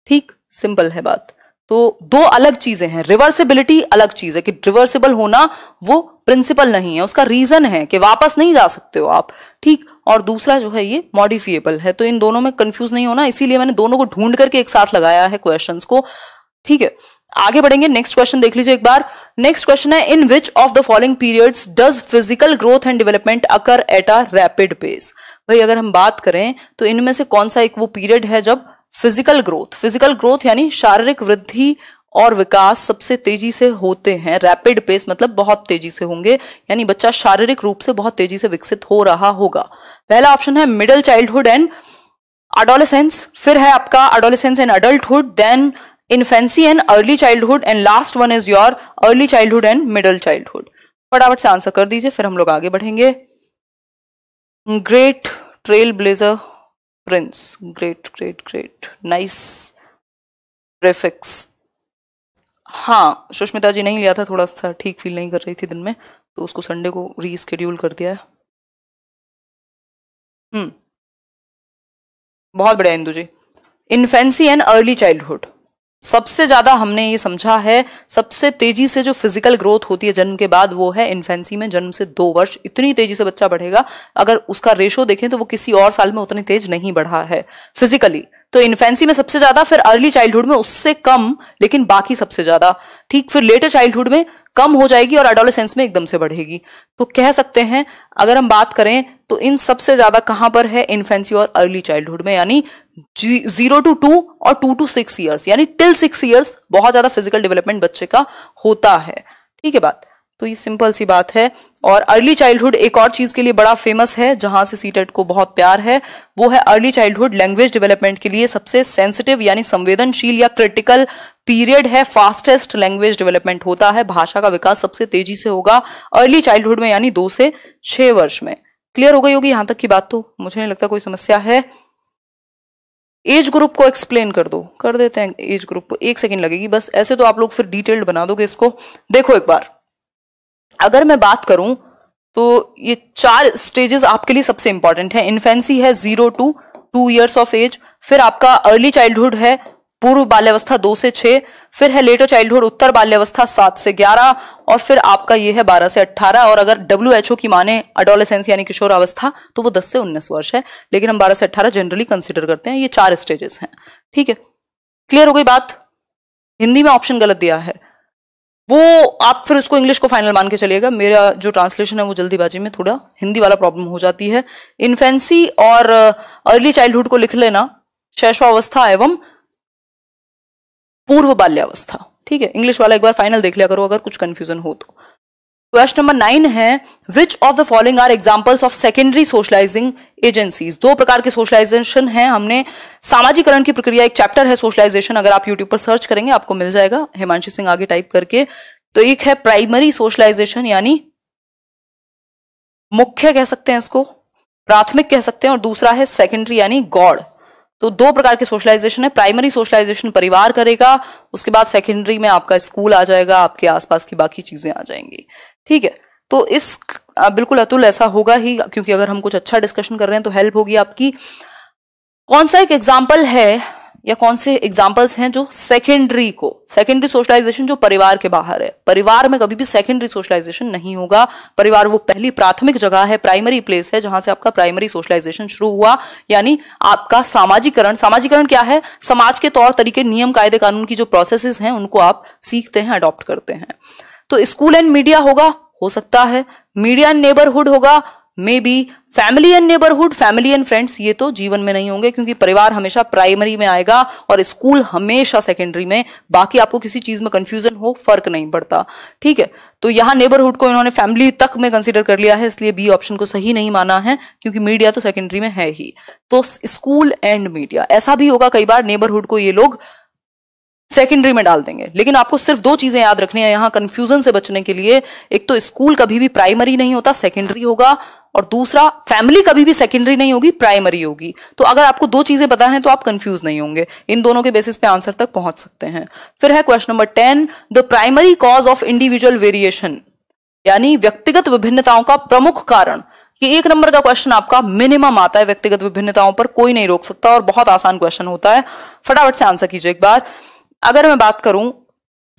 S1: ठीक, सिंपल है बात। तो दो अलग चीजें हैं, रिवर्सिबिलिटी अलग चीज है कि रिवर्सिबल होना वो प्रिंसिपल नहीं है, उसका रीजन है कि वापस नहीं जा सकते हो आप। ठीक, और दूसरा जो है ये मॉडिफिएबल है, तो इन दोनों में कंफ्यूज नहीं होना, इसीलिए मैंने दोनों को ढूंढ करके एक साथ लगाया है क्वेश्चंस को। ठीक है, आगे बढ़ेंगे, नेक्स्ट क्वेश्चन देख लीजिए एक बार। नेक्स्ट क्वेश्चन है, in which of the following periods does physical growth and development occur at a rapid pace. भाई अगर हम बात करें तो इनमें से कौन सा एक वो पीरियड है जब फिजिकल ग्रोथ यानी शारीरिक वृद्धि और विकास सबसे तेजी से होते हैं। रैपिड पेस मतलब बहुत तेजी से होंगे, यानी बच्चा शारीरिक रूप से बहुत तेजी से विकसित हो रहा होगा। पहला ऑप्शन है मिडिल चाइल्डहुड एंड एडोलेसेंस, फिर है आपका adolescence and adulthood, then infancy and early childhood, and last one is your early childhood and middle childhood. फटाफट से आंसर कर दीजिए, फिर हम लोग आगे बढ़ेंगे। Great trail blazer Prince, great nice prefix. हाँ, सुष्मिता जी नहीं लिया था, थोड़ा सा ठीक फील नहीं कर रही थी दिन में, तो उसको संडे को रीस्केड्यूल कर दिया है। बहुत बढ़िया इंदु जी। इन्फेंसी एंड अर्ली चाइल्डहुड, सबसे ज्यादा हमने ये समझा है सबसे तेजी से जो फिजिकल ग्रोथ होती है जन्म के बाद वो है इन्फेंसी में, जन्म से 2 वर्ष इतनी तेजी से बच्चा बढ़ेगा। अगर उसका रेशो देखें तो वो किसी और साल में उतनी तेज नहीं बढ़ा है फिजिकली, तो इन्फेंसी में सबसे ज्यादा, फिर अर्ली चाइल्डहुड में उससे कम, लेकिन बाकी सबसे ज्यादा। ठीक, फिर लेटर चाइल्डहुड में कम हो जाएगी और एडोलेसेंस में एकदम से बढ़ेगी। तो कह सकते हैं अगर हम बात करें तो इन सबसे ज्यादा कहां पर है, इन्फेंसी और अर्ली चाइल्डहुड में, यानी 0 to 2 और 2 to 6 ईयर्स, यानी टिल 6 ईयर्स बहुत ज्यादा फिजिकल डेवलपमेंट बच्चे का होता है। ठीक है बात, तो ये सिंपल सी बात है। और अर्ली चाइल्डहुड एक और चीज के लिए बड़ा फेमस है, जहां से सीटेट को बहुत प्यार है, वो है अर्ली चाइल्डहुड लैंग्वेज डेवलपमेंट के लिए सबसे सेंसिटिव यानी संवेदनशील या क्रिटिकल पीरियड है। फास्टेस्ट लैंग्वेज डेवलपमेंट होता है, भाषा का विकास सबसे तेजी से होगा अर्ली चाइल्डहुड में, यानी 2 से 6 वर्ष में। क्लियर हो गई होगी यहां तक की बात, तो मुझे नहीं लगता कोई समस्या है। एज ग्रुप को एक्सप्लेन कर दो, कर देते हैं एज ग्रुप को, 1 सेकेंड लगेगी बस, ऐसे तो आप लोग फिर डिटेल्ड बना दोगे इसको। देखो एक बार, अगर मैं बात करूं तो ये 4 स्टेजेस आपके लिए सबसे इंपॉर्टेंट है। इन्फेंसी है 0 to 2 ईयर्स ऑफ एज, फिर आपका अर्ली चाइल्डहुड है पूर्व बाल्यावस्था 2 से 6, फिर है लेटर चाइल्डहुड उत्तर बाल्यावस्था 7 से 11, और फिर आपका ये है 12 से 18, और अगर WHO की माने एडोलेसेंस यानी किशोरावस्था तो वो 10 से 19 वर्ष है, लेकिन हम 12 से 18 जनरली कंसिडर करते हैं। ये 4 स्टेजेस हैं। ठीक है, क्लियर हो गई बात। हिंदी में ऑप्शन गलत दिया है, वो आप फिर उसको इंग्लिश को फाइनल मान के चलिएगा, मेरा जो ट्रांसलेशन है वो जल्दीबाजी में थोड़ा हिंदी वाला प्रॉब्लम हो जाती है। इन्फेंसी और अर्ली चाइल्डहुड को लिख लेना शैशवावस्था एवं पूर्व बाल्यावस्था। ठीक है, इंग्लिश वाला एक बार फाइनल देख लिया करो अगर कुछ कंफ्यूजन हो तो। क्वेश्चन नंबर 9 है, which of the following are examples of secondary socializing agencies. 2 प्रकार के सोशलाइजेशन है, हमने सामाजिकरण की प्रक्रिया, एक चैप्टर है सोशलाइजेशन, अगर आप यूट्यूब पर सर्च करेंगे आपको मिल जाएगा, हिमांशु सिंह आगे टाइप करके। तो एक है प्राइमरी सोशलाइजेशन यानी मुख्य कह सकते हैं इसको, प्राथमिक कह सकते हैं, और दूसरा है सेकेंडरी यानी गौड़। तो 2 प्रकार के सोशलाइजेशन है। प्राइमरी सोशलाइजेशन परिवार करेगा, उसके बाद सेकेंडरी में आपका स्कूल आ जाएगा, आपके आसपास की बाकी चीजें आ जाएंगी। ठीक है, तो इस बिल्कुल अतुल ऐसा होगा ही, क्योंकि अगर हम कुछ अच्छा डिस्कशन कर रहे हैं तो हेल्प होगी आपकी। कौन सा एक एग्जाम्पल है या कौन से एग्जाम्पल्स हैं जो सेकेंडरी सोशलाइजेशन जो परिवार के बाहर है? परिवार में कभी भी सेकेंडरी सोशलाइजेशन नहीं होगा। परिवार वो पहली प्राथमिक जगह है, प्राइमरी प्लेस है, जहां से आपका प्राइमरी सोशलाइजेशन शुरू हुआ, यानी आपका सामाजिकरण क्या है? समाज के तौर तरीके, नियम, कायदे कानून की जो प्रोसेसेस हैं उनको आप सीखते हैं, अडॉप्ट करते हैं। तो स्कूल एंड मीडिया होगा, हो सकता है। मीडिया एंड नेबरहुड होगा, may be. Family and neighbourhood, family and friends, ये तो जीवन में नहीं होंगे, क्योंकि परिवार हमेशा प्राइमरी में आएगा और स्कूल हमेशा सेकेंडरी में। बाकी आपको किसी चीज में कंफ्यूजन हो, फर्क नहीं पड़ता, ठीक है। तो यहां नेबरहुड को इन्होंने फैमिली तक में कंसीडर कर लिया है, इसलिए बी ऑप्शन को सही नहीं माना है, क्योंकि मीडिया तो सेकेंडरी में है ही। तो स्कूल एंड मीडिया, ऐसा भी होगा कई बार नेबरहुड को ये लोग सेकेंडरी में डाल देंगे, लेकिन आपको सिर्फ दो चीजें याद रखनी है यहां कंफ्यूजन से बचने के लिए। एक तो स्कूल कभी भी प्राइमरी नहीं होता, सेकेंडरी होगा, और दूसरा फैमिली कभी भी सेकेंडरी नहीं होगी, प्राइमरी होगी। तो अगर आपको दो चीजें पता हैं तो आप कंफ्यूज नहीं होंगे, इन दोनों के बेसिस पे आंसर तक पहुंच सकते हैं। फिर है question number 10, the primary cause of individual variation, यानी व्यक्तिगत विभिन्नताओं का प्रमुख कारण। ये 1 नंबर का क्वेश्चन आपका मिनिमम आता है, व्यक्तिगत विभिन्नताओं पर कोई नहीं रोक सकता, और बहुत आसान क्वेश्चन होता है। फटाफट से आंसर कीजिए एक बार। अगर मैं बात करूं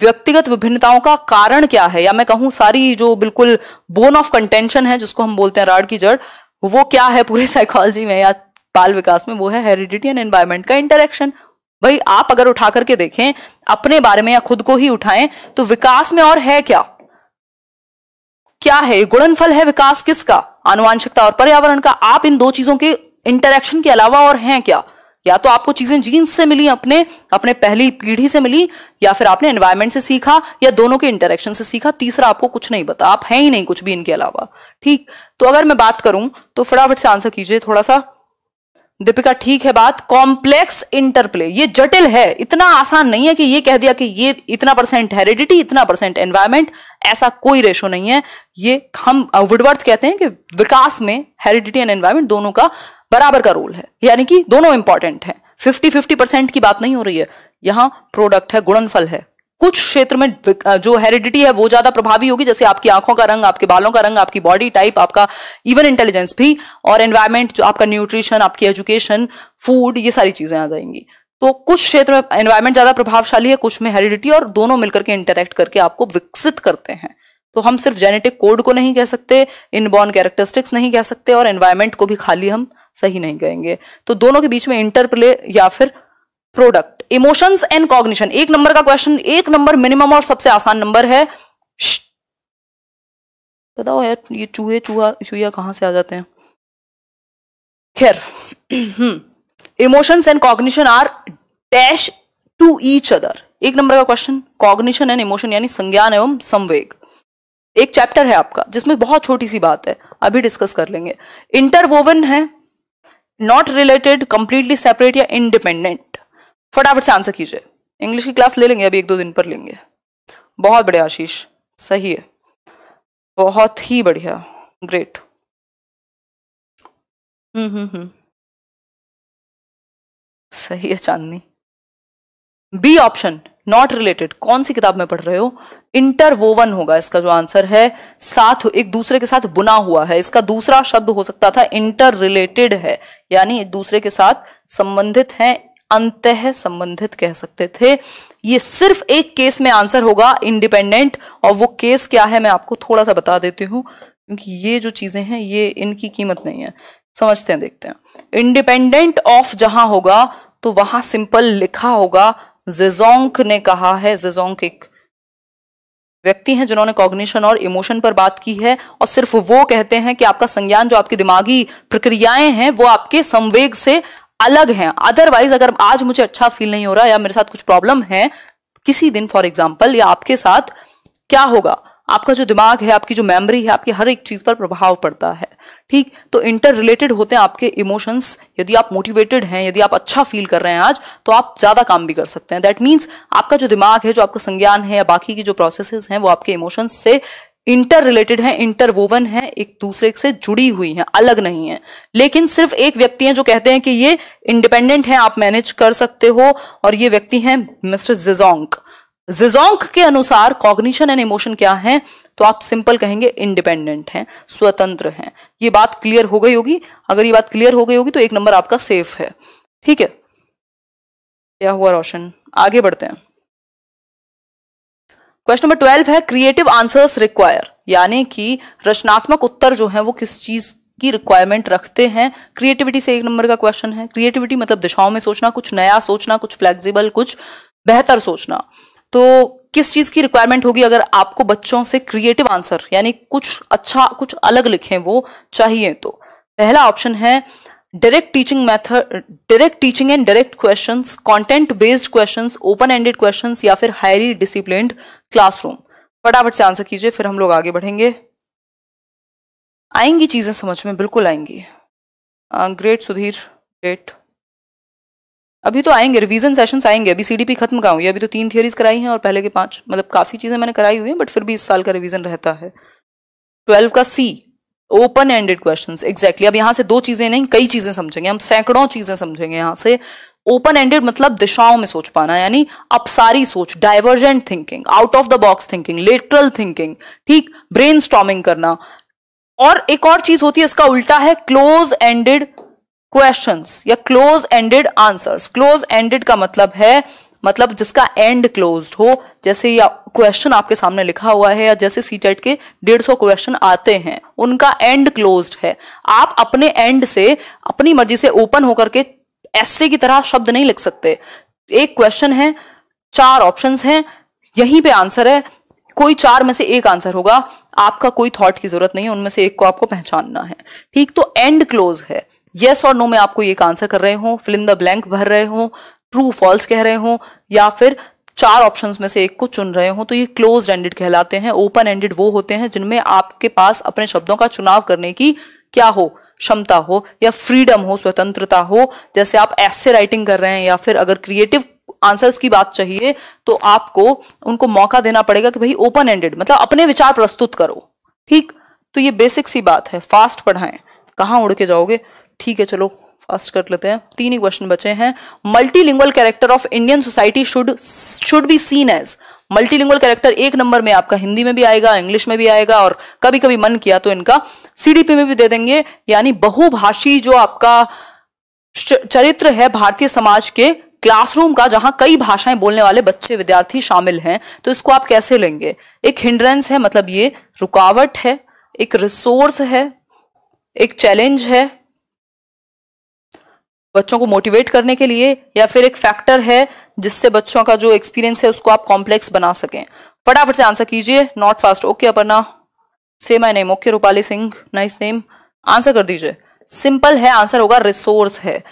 S1: व्यक्तिगत विभिन्नताओं का कारण क्या है, या मैं कहूं सारी जो बिल्कुल बोन ऑफ कंटेंशन है, जिसको हम बोलते हैं राड की जड़, वो क्या है पूरे साइकोलॉजी में या बाल विकास में? वो है हेरिडिटी एंड एनवायरनमेंट का इंटरेक्शन। भाई आप अगर उठा करके देखें अपने बारे में या खुद को ही उठाएं, तो विकास में और है क्या? क्या है? गुणनफल है विकास किसका? आनुवांशिकता और पर्यावरण का। आप इन दो चीजों के इंटरेक्शन के अलावा और हैं क्या? या तो आपको चीजें जीन्स से मिली, अपने पहली पीढ़ी से मिली, या फिर आपने एनवायरनमेंट से सीखा, या दोनों के इंटरेक्शन से सीखा। तीसरा आपको कुछ नहीं पता, आप हैं ही नहीं कुछ भी इनके अलावा, ठीक। तो अगर मैं बात करूं तो फटाफट से आंसर कीजिए थोड़ा सा। दीपिका, ठीक है बात। कॉम्प्लेक्स इंटरप्ले, ये जटिल है, इतना आसान नहीं है कि ये कह दिया कि ये इतना % हेरिडिटी, इतना % एनवायरनमेंट, ऐसा कोई रेशो नहीं है। ये हम वुडवर्थ कहते हैं कि विकास में हेरिडिटी एंड एनवायरनमेंट दोनों का बराबर का रोल है, यानी कि दोनों इंपॉर्टेंट है। 50-50% की बात नहीं हो रही है, यहां प्रोडक्ट है, गुणनफल है। कुछ क्षेत्र में जो हेरिडिटी है वो ज्यादा प्रभावी होगी, जैसे आपकी आंखों का रंग, आपके बालों का रंग, आपकी बॉडी टाइप, आपका इवन इंटेलिजेंस भी, और एनवायरनमेंट जो आपका न्यूट्रिशन, आपकी एजुकेशन, फूड, ये सारी चीजें आ जाएंगी। तो कुछ क्षेत्र में एनवायरनमेंट ज्यादा प्रभावशाली है, कुछ में हेरिडिटी, और दोनों मिलकर के इंटरेक्ट करके आपको विकसित करते हैं। तो हम सिर्फ जेनेटिक कोड को नहीं कह सकते, इनबॉर्न कैरेक्टरिस्टिक्स नहीं कह सकते, और एनवायरनमेंट को भी खाली हम सही नहीं कहेंगे। तो दोनों के बीच में इंटरप्ले या फिर product. Emotions and cognition, 1 number का क्वेश्चन, 1 नंबर मिनिमम और सबसे आसान नंबर है। बताओ यार, ये चूहिया कहां से आ जाते हैं? खैर, emotions and cognition are dash to each other. 1 number का क्वेश्चन, कॉग्निशन एंड इमोशन यानी संज्ञान एवं संवेग। एक चैप्टर है आपका जिसमें बहुत छोटी सी बात है, अभी डिस्कस कर लेंगे। इंटरवोवन है, नॉट रिलेटेड, कंप्लीटली सेपरेट या इंडिपेंडेंट। फटाफट से आंसर कीजिए। इंग्लिश की क्लास ले लेंगे अभी 1-2 दिन पर लेंगे। बहुत बढ़िया आशीष, सही है, बहुत ही बढ़िया, ग्रेट। सही है चांदनी। बी ऑप्शन, नॉट रिलेटेड, कौन सी किताब में पढ़ रहे हो? इंटरवोवन होगा इसका जो आंसर है, साथ, एक दूसरे के साथ बुना हुआ है। इसका दूसरा शब्द हो सकता था इंटर रिलेटेड है, यानी एक दूसरे के साथ संबंधित है, अंतः संबंधित कह सकते थे। ये सिर्फ एक केस में आंसर होगा, इंडिपेंडेंट, और वो केस क्या है मैं आपको थोड़ा सा बता देती हूं, क्योंकि ये जो चीजें हैं ये इनकी कीमत नहीं है, समझते हैं, देखते हैं। इंडिपेंडेंट ऑफ जहां होगा तो वहां सिंपल लिखा होगा, ज़ेज़ोंग ने कहा है। ज़ेज़ोंग एक व्यक्ति हैं जिन्होंने कॉग्निशन और इमोशन पर बात की है, और सिर्फ वो कहते हैं कि आपका संज्ञान, जो आपकी दिमागी प्रक्रियाएं हैं, वो आपके संवेग से अलग हैं। अदरवाइज अगर आज मुझे अच्छा फील नहीं हो रहा, या मेरे साथ कुछ प्रॉब्लम है किसी दिन फॉर एग्जाम्पल, या आपके साथ, क्या होगा? आपका जो दिमाग है, आपकी जो मेमोरी है, आपकी हर एक चीज पर प्रभाव पड़ता है, ठीक। तो इंटर रिलेटेड होते हैं आपके इमोशंस। यदि आप मोटिवेटेड हैं, यदि आप अच्छा फील कर रहे हैं आज, तो आप ज्यादा काम भी कर सकते हैं। दैट मीन्स आपका जो दिमाग है, जो आपका संज्ञान है, या बाकी की जो प्रोसेसेस हैं, वो आपके इमोशंस से इंटर रिलेटेड है, इंटरवोवन है, एक दूसरे से जुड़ी हुई हैं, अलग नहीं है। लेकिन सिर्फ एक व्यक्ति हैं जो कहते हैं कि ये इंडिपेंडेंट है, आप मैनेज कर सकते हो, और ये व्यक्ति हैं मिस्टर ज़ेज़ोंग। ज़ेज़ोंग के अनुसार कॉग्निशन एंड इमोशन क्या है, तो आप सिंपल कहेंगे इंडिपेंडेंट हैं, स्वतंत्र हैं। ये बात क्लियर हो गई होगी। अगर ये बात क्लियर हो गई होगी तो 1 नंबर आपका सेफ है। ठीक है, क्या हुआ रोशन? आगे बढ़ते हैं। क्वेश्चन नंबर 12 है क्रिएटिव आंसर्स रिक्वायर, यानी कि रचनात्मक उत्तर जो है वो किस चीज की रिक्वायरमेंट रखते हैं। क्रिएटिविटी से 1 नंबर का क्वेश्चन है। क्रिएटिविटी मतलब दिशाओं में सोचना, कुछ नया सोचना, कुछ फ्लेक्सिबल, कुछ बेहतर सोचना। तो किस चीज की रिक्वायरमेंट होगी अगर आपको बच्चों से क्रिएटिव आंसर यानी कुछ अच्छा कुछ अलग लिखें वो चाहिए? तो पहला ऑप्शन है direct teaching method, direct teaching and direct questions, content based questions, open ended questions, या फिर हाईली डिसिप्लिन्ड क्लासरूम। फटाफट से आंसर कीजिए, फिर हम लोग आगे बढ़ेंगे। आएंगी चीजें समझ में, बिल्कुल आएंगी। Great Sudhir, great. अभी तो आएंगे, रिवीजन सेशंस आएंगे। अभी सीडीपी खत्म कहाँ हुई? अभी तो 3 थियरीज कराई हैं और पहले के 5, मतलब काफी चीजें मैंने कराई हुई हैं, बट फिर भी इस साल का रिवीजन रहता है। 12 का सी, ओपन एंडेड क्वेश्चंस, एग्जैक्टली। अब यहां से 2 चीजें नहीं, कई चीजें समझेंगे हम, सैकड़ों चीजें समझेंगे यहां से। ओपन एंडेड मतलब दिशाओं में सोच पाना, यानी अपसारी सोच, divergent thinking, out of the box thinking, lateral thinking, ठीक, ब्रेनस्टॉर्मिंग करना। और एक और चीज होती है, इसका उल्टा है क्लोज एंडेड क्वेश्चंस या close ended answers. Close ended का मतलब है, मतलब जिसका एंड क्लोज्ड हो, जैसे या क्वेश्चन आपके सामने लिखा हुआ है, या जैसे सीटेट के 150 क्वेश्चन आते हैं, उनका एंड क्लोज्ड है। आप अपने एंड से अपनी मर्जी से ओपन होकर के ऐसे की तरह शब्द नहीं लिख सकते। एक क्वेश्चन है, 4 ऑप्शंस हैं, यहीं पे आंसर है, कोई 4 में से एक आंसर होगा, आपका कोई थॉट की जरूरत नहीं है, उनमें से एक को आपको पहचानना है। ठीक, तो एंड क्लोज है। यस और नो में आपको एक आंसर कर रहे हो, फिल इन द ब्लैंक भर रहे हो, ट्रू फॉल्स कह रहे हो, या फिर 4 ऑप्शंस में से एक को चुन रहे हो, तो ये क्लोज एंडेड कहलाते हैं। ओपन एंडेड वो होते हैं जिनमें आपके पास अपने शब्दों का चुनाव करने की क्या हो, क्षमता हो, या फ्रीडम हो, स्वतंत्रता हो। जैसे आप ऐसे राइटिंग कर रहे हैं, या फिर अगर क्रिएटिव आंसर्स की बात चाहिए तो आपको उनको मौका देना पड़ेगा कि भाई ओपन एंडेड मतलब अपने विचार प्रस्तुत करो। ठीक, तो ये बेसिक सी बात है। फास्ट पढ़ाएं, कहां उड़ के जाओगे? ठीक है, चलो फास्ट कर लेते हैं, 3 ही क्वेश्चन बचे हैं। Multilingual character of Indian society should be seen as. Multilingual character 1 number में आपका हिंदी में भी आएगा, इंग्लिश में भी आएगा, और कभी कभी मन किया तो इनका सीडीपी में भी दे देंगे। यानी बहुभाषी जो आपका चरित्र है भारतीय समाज के क्लासरूम का, जहां कई भाषाएं बोलने वाले बच्चे विद्यार्थी शामिल हैं, तो इसको आप कैसे लेंगे? एक हिंड्रेंस है, मतलब ये रुकावट है, एक रिसोर्स है, एक चैलेंज है बच्चों को मोटिवेट करने के लिए, या फिर एक फैक्टर है जिससे बच्चों का जो एक्सपीरियंस है उसको आप कॉम्प्लेक्स बना सकें। फटाफट से आंसर कीजिए, नॉट फास्ट। ओके अपर्णा, से my name. Okay Rupali Singh, nice name. Answer कर दीजिए, सिंपल है, आंसर होगा रिसोर्स है।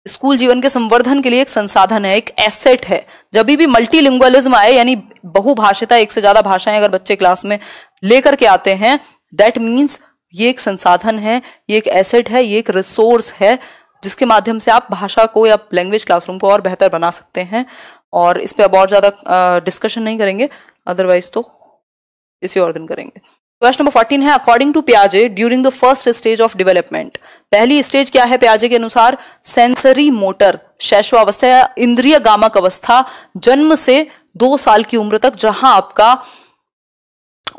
S1: स्कूल जीवन के संवर्धन के लिए एक संसाधन है, एक एसेट है। जब भी मल्टीलिंगुअलिज्म आए, यानी बहुभाषिता, 1 से ज्यादा भाषाएं अगर बच्चे क्लास में लेकर के आते हैं, दैट मीन्स ये एक संसाधन है, ये एक एसेट है, ये एक रिसोर्स है, जिसके माध्यम से आप भाषा को या लैंग्वेज क्लासरूम को और बेहतर बना सकते हैं। और इस पे अब और ज्यादा डिस्कशन नहीं करेंगे, अदरवाइज तो किसी और दिन करेंगे। क्वेश्चन नंबर 14 है अकॉर्डिंग टू पियाजे during the first stage of development. पहली स्टेज क्या है पियाजे के अनुसार? सेंसरी मोटर, शैशवावस्था या इंद्रिय गामक अवस्था, जन्म से 2 साल की उम्र तक, जहां आपका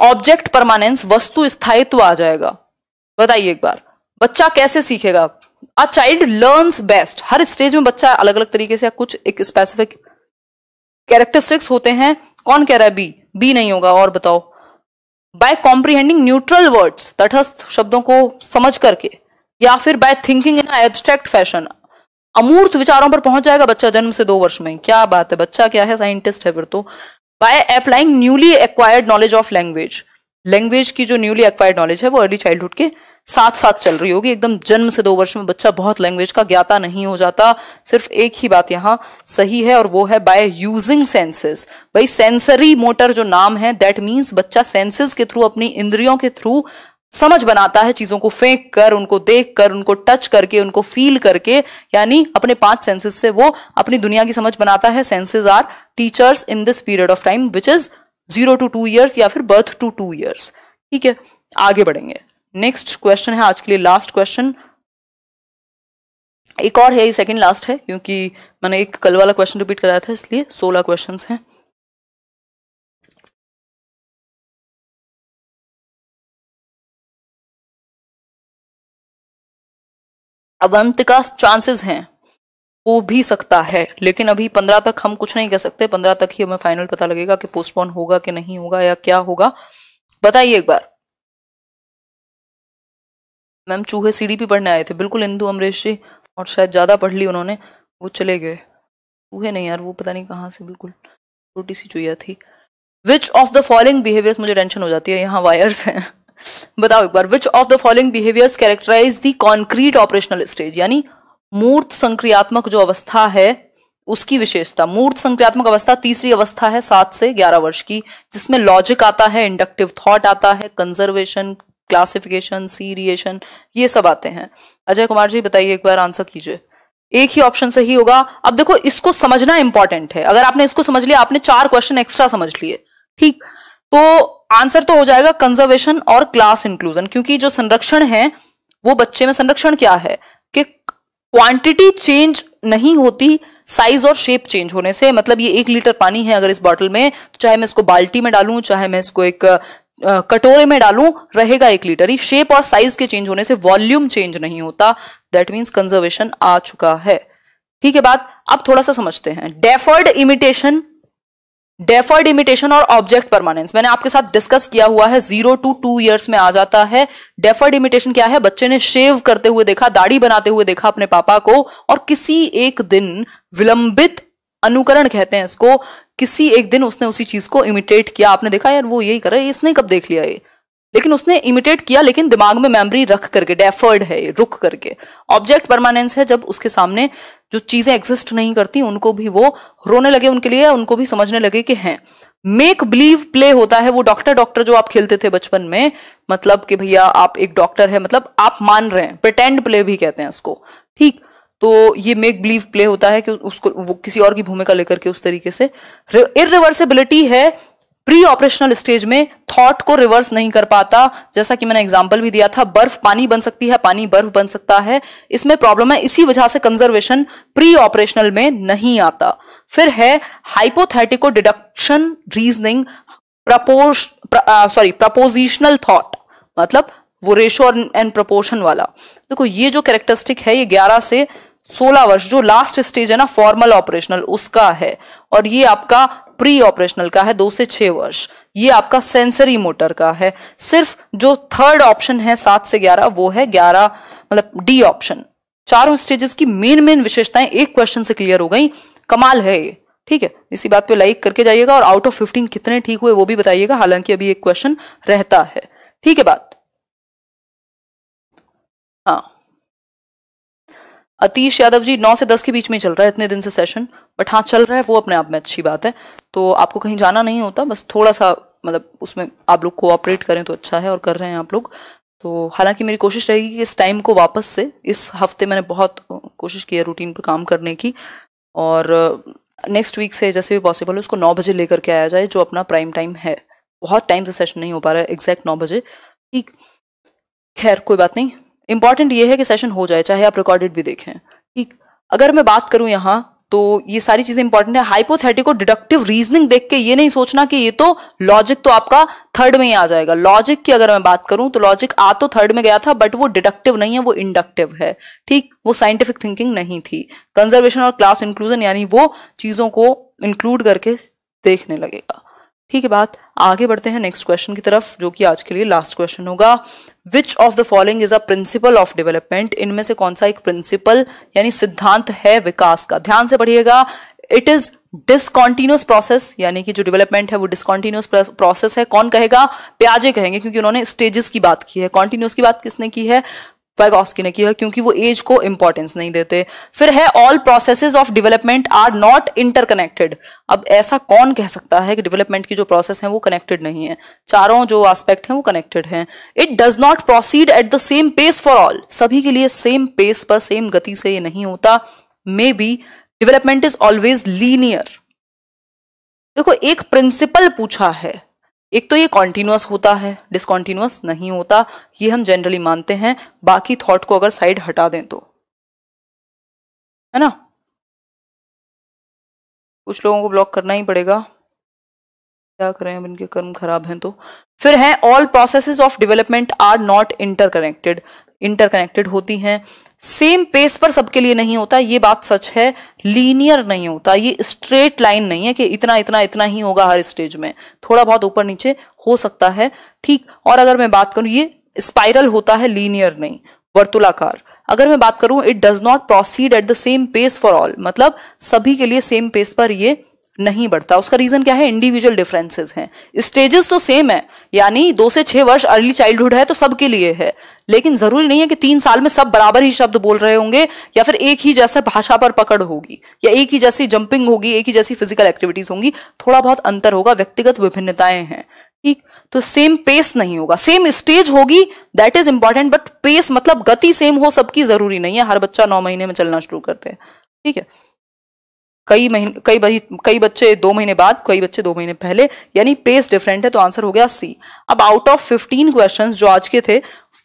S1: ऑब्जेक्ट परमानेंस, वस्तु स्थायित्व आ जाएगा। बताइए एक बार, बच्चा कैसे सीखेगा? A child learns best. Her stage में बच्चा अलग अलग तरीके से, कुछ एक स्पेसिफिक कैरेक्टरिस्टिक्स होते हैं। कौन कह रहा है बी? बी नहीं होगा, और बताओ। बाय कॉम्प्रीहेंडिंग न्यूट्रल वर्ड्स, तटस्थ शब्दों को समझ करके, या फिर by thinking in abstract fashion, अमूर्त विचारों पर पहुंच जाएगा बच्चा जन्म से 2 वर्ष में। क्या बात है, बच्चा क्या है, साइंटिस्ट है फिर तो। By applying newly acquired knowledge of language, language की जो न्यूली एक्वायर्ड नॉलेज है वो अर्ली चाइल्डहुड के साथ साथ चल रही होगी। एकदम जन्म से 2 वर्ष में बच्चा बहुत लैंग्वेज का ज्ञाता नहीं हो जाता। सिर्फ एक ही बात यहां सही है, और वो है बाय यूजिंग सेंसेस। भाई सेंसरी मोटर जो नाम है, दैट मीन्स बच्चा सेंसेस के थ्रू, अपनी इंद्रियों के थ्रू समझ बनाता है, चीजों को फेंक कर, उनको देख कर, उनको टच करके, उनको फील करके, यानी अपने 5 सेंसेस से वो अपनी दुनिया की समझ बनाता है। Senses are teachers in this period of time which is 0 to 2 years या फिर बर्थ टू 2 years। ठीक है, आगे बढ़ेंगे। नेक्स्ट क्वेश्चन है आज के लिए लास्ट क्वेश्चन। एक और है, ये सेकंड लास्ट है, क्योंकि मैंने एक कल वाला क्वेश्चन रिपीट कराया था, इसलिए 16 क्वेश्चंस हैं। अब अंत का चांसेस हैं हो भी सकता है, लेकिन अभी 15 तक हम कुछ नहीं कह सकते। 15 तक ही हमें फाइनल पता लगेगा कि पोस्टपोन होगा कि नहीं होगा या क्या होगा। बताइए एक बार। मैम चूहे सीडीपी पढ़ने आए थे, बिल्कुल इंदु अमरीश जी, और शायद ज्यादा पढ़ ली उन्होंने, वो चले गए। चूहे नहीं यार, वो पता नहीं कहाँ से, बिल्कुल छोटी सी चुहिया थी। Which of the following behaviours, मुझे टेंशन हो जाती है, यहाँ वायर्स हैं। बताओ एक बार। Which of the following behaviours characterise the concrete operational stage, यानी मूर्त संक्रियात्मक जो अवस्था है उसकी विशेषता। मूर्त संक्रियात्मक अवस्था तीसरी अवस्था है 7 से 11 वर्ष की, जिसमें लॉजिक आता है, इंडक्टिव थॉट आता है, कंजर्वेशन, क्लासिफिकेशन, सीरिएशन, ये सब आते हैं। अजय कुमार जी बताइए एक बार, आंसर कीजिए। एक ही ऑप्शन सही होगा। अब देखो इसको समझना इंपॉर्टेंट है, अगर आपने इसको समझ लिया, आपने 4 क्वेश्चन एक्स्ट्रा समझ लिए, ठीक, तो आंसर तो हो जाएगा कंजर्वेशन और क्लास इंक्लूजन। क्योंकि जो संरक्षण है वो बच्चे में संरक्षण क्या है कि क्वांटिटी चेंज नहीं होती साइज और शेप चेंज होने से। मतलब ये 1 लीटर पानी है अगर इस बॉटल में, तो चाहे मैं इसको बाल्टी में डालूं, चाहे मैं इसको एक कटोरे में डालूं, रहेगा 1 लीटर ही। शेप और साइज के चेंज होने से वॉल्यूम चेंज नहीं होता। दैट मीन्स कंजर्वेशन आ चुका है। ठीक है बात। अब थोड़ा सा समझते हैं डेफर्ड इमिटेशन। डेफर्ड इमिटेशन और ऑब्जेक्ट परमानेंस मैंने आपके साथ डिस्कस किया हुआ है, 0 to 2 ईयर्स में आ जाता है। डेफर्ड इमिटेशन क्या है? बच्चे ने शेव करते हुए देखा, दाढ़ी बनाते हुए देखा अपने पापा को, और किसी एक दिन विलंबित अनुकरण कहते हैं इसको, किसी एक दिन उसने उसी चीज को इमिटेट किया। आपने देखा यार वो यही कर रहा है, इसने कब देख लिया ये, लेकिन उसने इमिटेट किया, लेकिन दिमाग में मेमोरी रख करके। डेफर्ड है ये, रुक करके। ऑब्जेक्ट परमानेंस है जब उसके सामने जो चीजें एग्जिस्ट नहीं करती उनको भी वो रोने लगे उनके लिए, उनको भी समझने लगे कि हैं। मेक बिलीव प्ले होता है वो डॉक्टर जो आप खेलते थे बचपन में, मतलब कि भैया आप एक डॉक्टर है, मतलब आप मान रहे हैं, प्रिटेंड प्ले भी कहते हैं इसको, ठीक। तो ये मेक बिलीव प्ले होता है कि उसको वो किसी और की भूमिका लेकर के उस तरीके से। इरिवर्सिबिलिटी है प्री ऑपरेशनल स्टेज में, थॉट को रिवर्स नहीं कर पाता। जैसा कि मैंने एग्जांपल भी दिया था, बर्फ पानी बन सकती है, पानी बर्फ बन सकता है, इसमें प्रॉब्लम है। इसी वजह से कंजर्वेशन प्री ऑपरेशनल में नहीं आता। फिर है हाइपोथेटिको डिडक्शन रीजनिंग, प्रपोजिशनल थॉट, मतलब वो रेशो एंड प्रपोर्शन वाला। देखो ये जो कैरेक्टरिस्टिक है ये 11 से 16 वर्ष, जो लास्ट स्टेज है ना फॉर्मल ऑपरेशनल, उसका है। और ये आपका प्री ऑपरेशनल का है 2 से 6 वर्ष। ये आपका सेंसरी मोटर का है। सिर्फ जो थर्ड ऑप्शन है 7 से 11 वो है 11, मतलब डी ऑप्शन। चारों स्टेजेस की मेन विशेषताएं एक क्वेश्चन से क्लियर हो गई। कमाल है ये, ठीक है। इसी बात पे लाइक करके जाइएगा, और आउट ऑफ 15 कितने ठीक हुए वो भी बताइएगा, हालांकि अभी एक क्वेश्चन रहता है, ठीक है बात। हाँ अतीश यादव जी, 9 से 10 के बीच में चल रहा है इतने दिन से सेशन, बट हाँ चल रहा है, वो अपने आप में अच्छी बात है। तो आपको कहीं जाना नहीं होता, बस थोड़ा सा मतलब उसमें आप लोग कोऑपरेट करें तो अच्छा है, और कर रहे हैं आप लोग। तो हालांकि मेरी कोशिश रहेगी कि इस टाइम को वापस से, इस हफ्ते मैंने बहुत कोशिश की है रूटीन पर काम करने की, और नेक्स्ट वीक से जैसे भी पॉसिबल है उसको 9 बजे लेकर के आया जाए, जो अपना प्राइम टाइम है। बहुत टाइम से सेशन नहीं हो पा रहा है एग्जैक्ट 9 बजे, ठीक। खैर कोई बात नहीं, इंपॉर्टेंट ये है कि सेशन हो जाए, चाहे आप रिकॉर्डेड भी देखें, ठीक। अगर मैं बात करूं यहां तो ये सारी चीजें इंपॉर्टेंट है। हाइपोथेटिको डिडक्टिव रीजनिंग देख के ये नहीं सोचना कि ये तो लॉजिक तो आपका थर्ड में ही आ जाएगा। लॉजिक की अगर मैं बात करूं तो लॉजिक आ तो थर्ड में गया था, बट वो डिडक्टिव नहीं है, वो इंडक्टिव है, ठीक। वो साइंटिफिक थिंकिंग नहीं थी। कंजर्वेशन और क्लास इंक्लूजन यानी वो चीजों को इंक्लूड करके देखने लगेगा, ठीक है बात। आगे बढ़ते हैं नेक्स्ट क्वेश्चन की तरफ, जो कि आज के लिए लास्ट क्वेश्चन होगा। विच of the following is a principle of development, इनमें से कौन सा एक प्रिंसिपल यानी सिद्धांत है विकास का? ध्यान से पढ़िएगा। इट इज डिसकॉन्टिन्यूअस प्रोसेस, यानी कि जो डेवलपमेंट है वो डिसकॉन्टिन्यूअस प्रोसेस है। कौन कहेगा? पियाजे कहेंगे, क्योंकि उन्होंने स्टेजेस की बात की है। कॉन्टिन्यूअस की बात किसने की है? वाइगॉस्की ने की है, क्योंकि वो एज को इंपॉर्टेंस नहीं देते। फिर है all processes of development are not interconnected. अब ऐसा कौन कह सकता है कि डेवलपमेंट की जो प्रोसेस है वो कनेक्टेड नहीं है? चारों जो एस्पेक्ट हैं वो कनेक्टेड हैं। It does not proceed at the same pace for all, सभी के लिए सेम पेस पर सेम गति से ये नहीं होता। May be development is always linear. देखो एक प्रिंसिपल पूछा है, एक तो ये कॉन्टिन्यूअस होता है, डिसकॉन्टिन्यूअस नहीं होता, ये हम जनरली मानते हैं। बाकी थॉट को अगर साइड हटा दें तो, है ना, कुछ लोगों को ब्लॉक करना ही पड़ेगा, क्या करें अब इनके कर्म खराब हैं तो। फिर है all processes of development are not interconnected. Interconnected होती हैं। सेम पेस पर सबके लिए नहीं होता, ये बात सच है। लीनियर नहीं होता, ये स्ट्रेट लाइन नहीं है कि इतना इतना इतना ही होगा हर स्टेज में, थोड़ा बहुत ऊपर नीचे हो सकता है, ठीक। और अगर मैं बात करूं, ये स्पाइरल होता है, लीनियर नहीं, वर्तुलाकार। अगर मैं बात करूं, it does not proceed at the same pace for all, मतलब सभी के लिए सेम पेस पर ये नहीं बढ़ता। उसका रीजन क्या है? इंडिविजुअल डिफरेंसेस हैं। स्टेजेस तो सेम है, यानी 2 से 6 वर्ष अर्ली चाइल्डहुड है तो सबके लिए है, लेकिन जरूरी नहीं है कि 3 साल में सब बराबर ही शब्द बोल रहे होंगे, या फिर एक ही जैसा भाषा पर पकड़ होगी, या एक ही जैसी जंपिंग होगी, एक ही जैसी फिजिकल एक्टिविटीज होंगी। थोड़ा बहुत अंतर होगा, व्यक्तिगत विभिन्नताएं हैं, ठीक। तो सेम पेस नहीं होगा, सेम स्टेज होगी, that is important, but pace मतलब गति सेम हो सबकी जरूरी नहीं है। हर बच्चा 9 महीने में चलना शुरू करते हैं, ठीक है। कई बच्चे 2 महीने बाद, कई बच्चे 2 महीने पहले, यानी पेस डिफरेंट है। तो आंसर हो गया सी। अब आउट ऑफ 15 क्वेश्चंस जो आज के थे,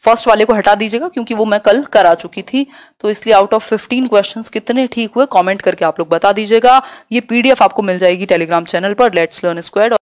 S1: फर्स्ट वाले को हटा दीजिएगा क्योंकि वो मैं कल करा चुकी थी, तो इसलिए आउट ऑफ 15 क्वेश्चंस कितने ठीक हुए कमेंट करके आप लोग बता दीजिएगा। ये पीडीएफ आपको मिल जाएगी टेलीग्राम चैनल पर, लेट्स लर्न स्क्वाड।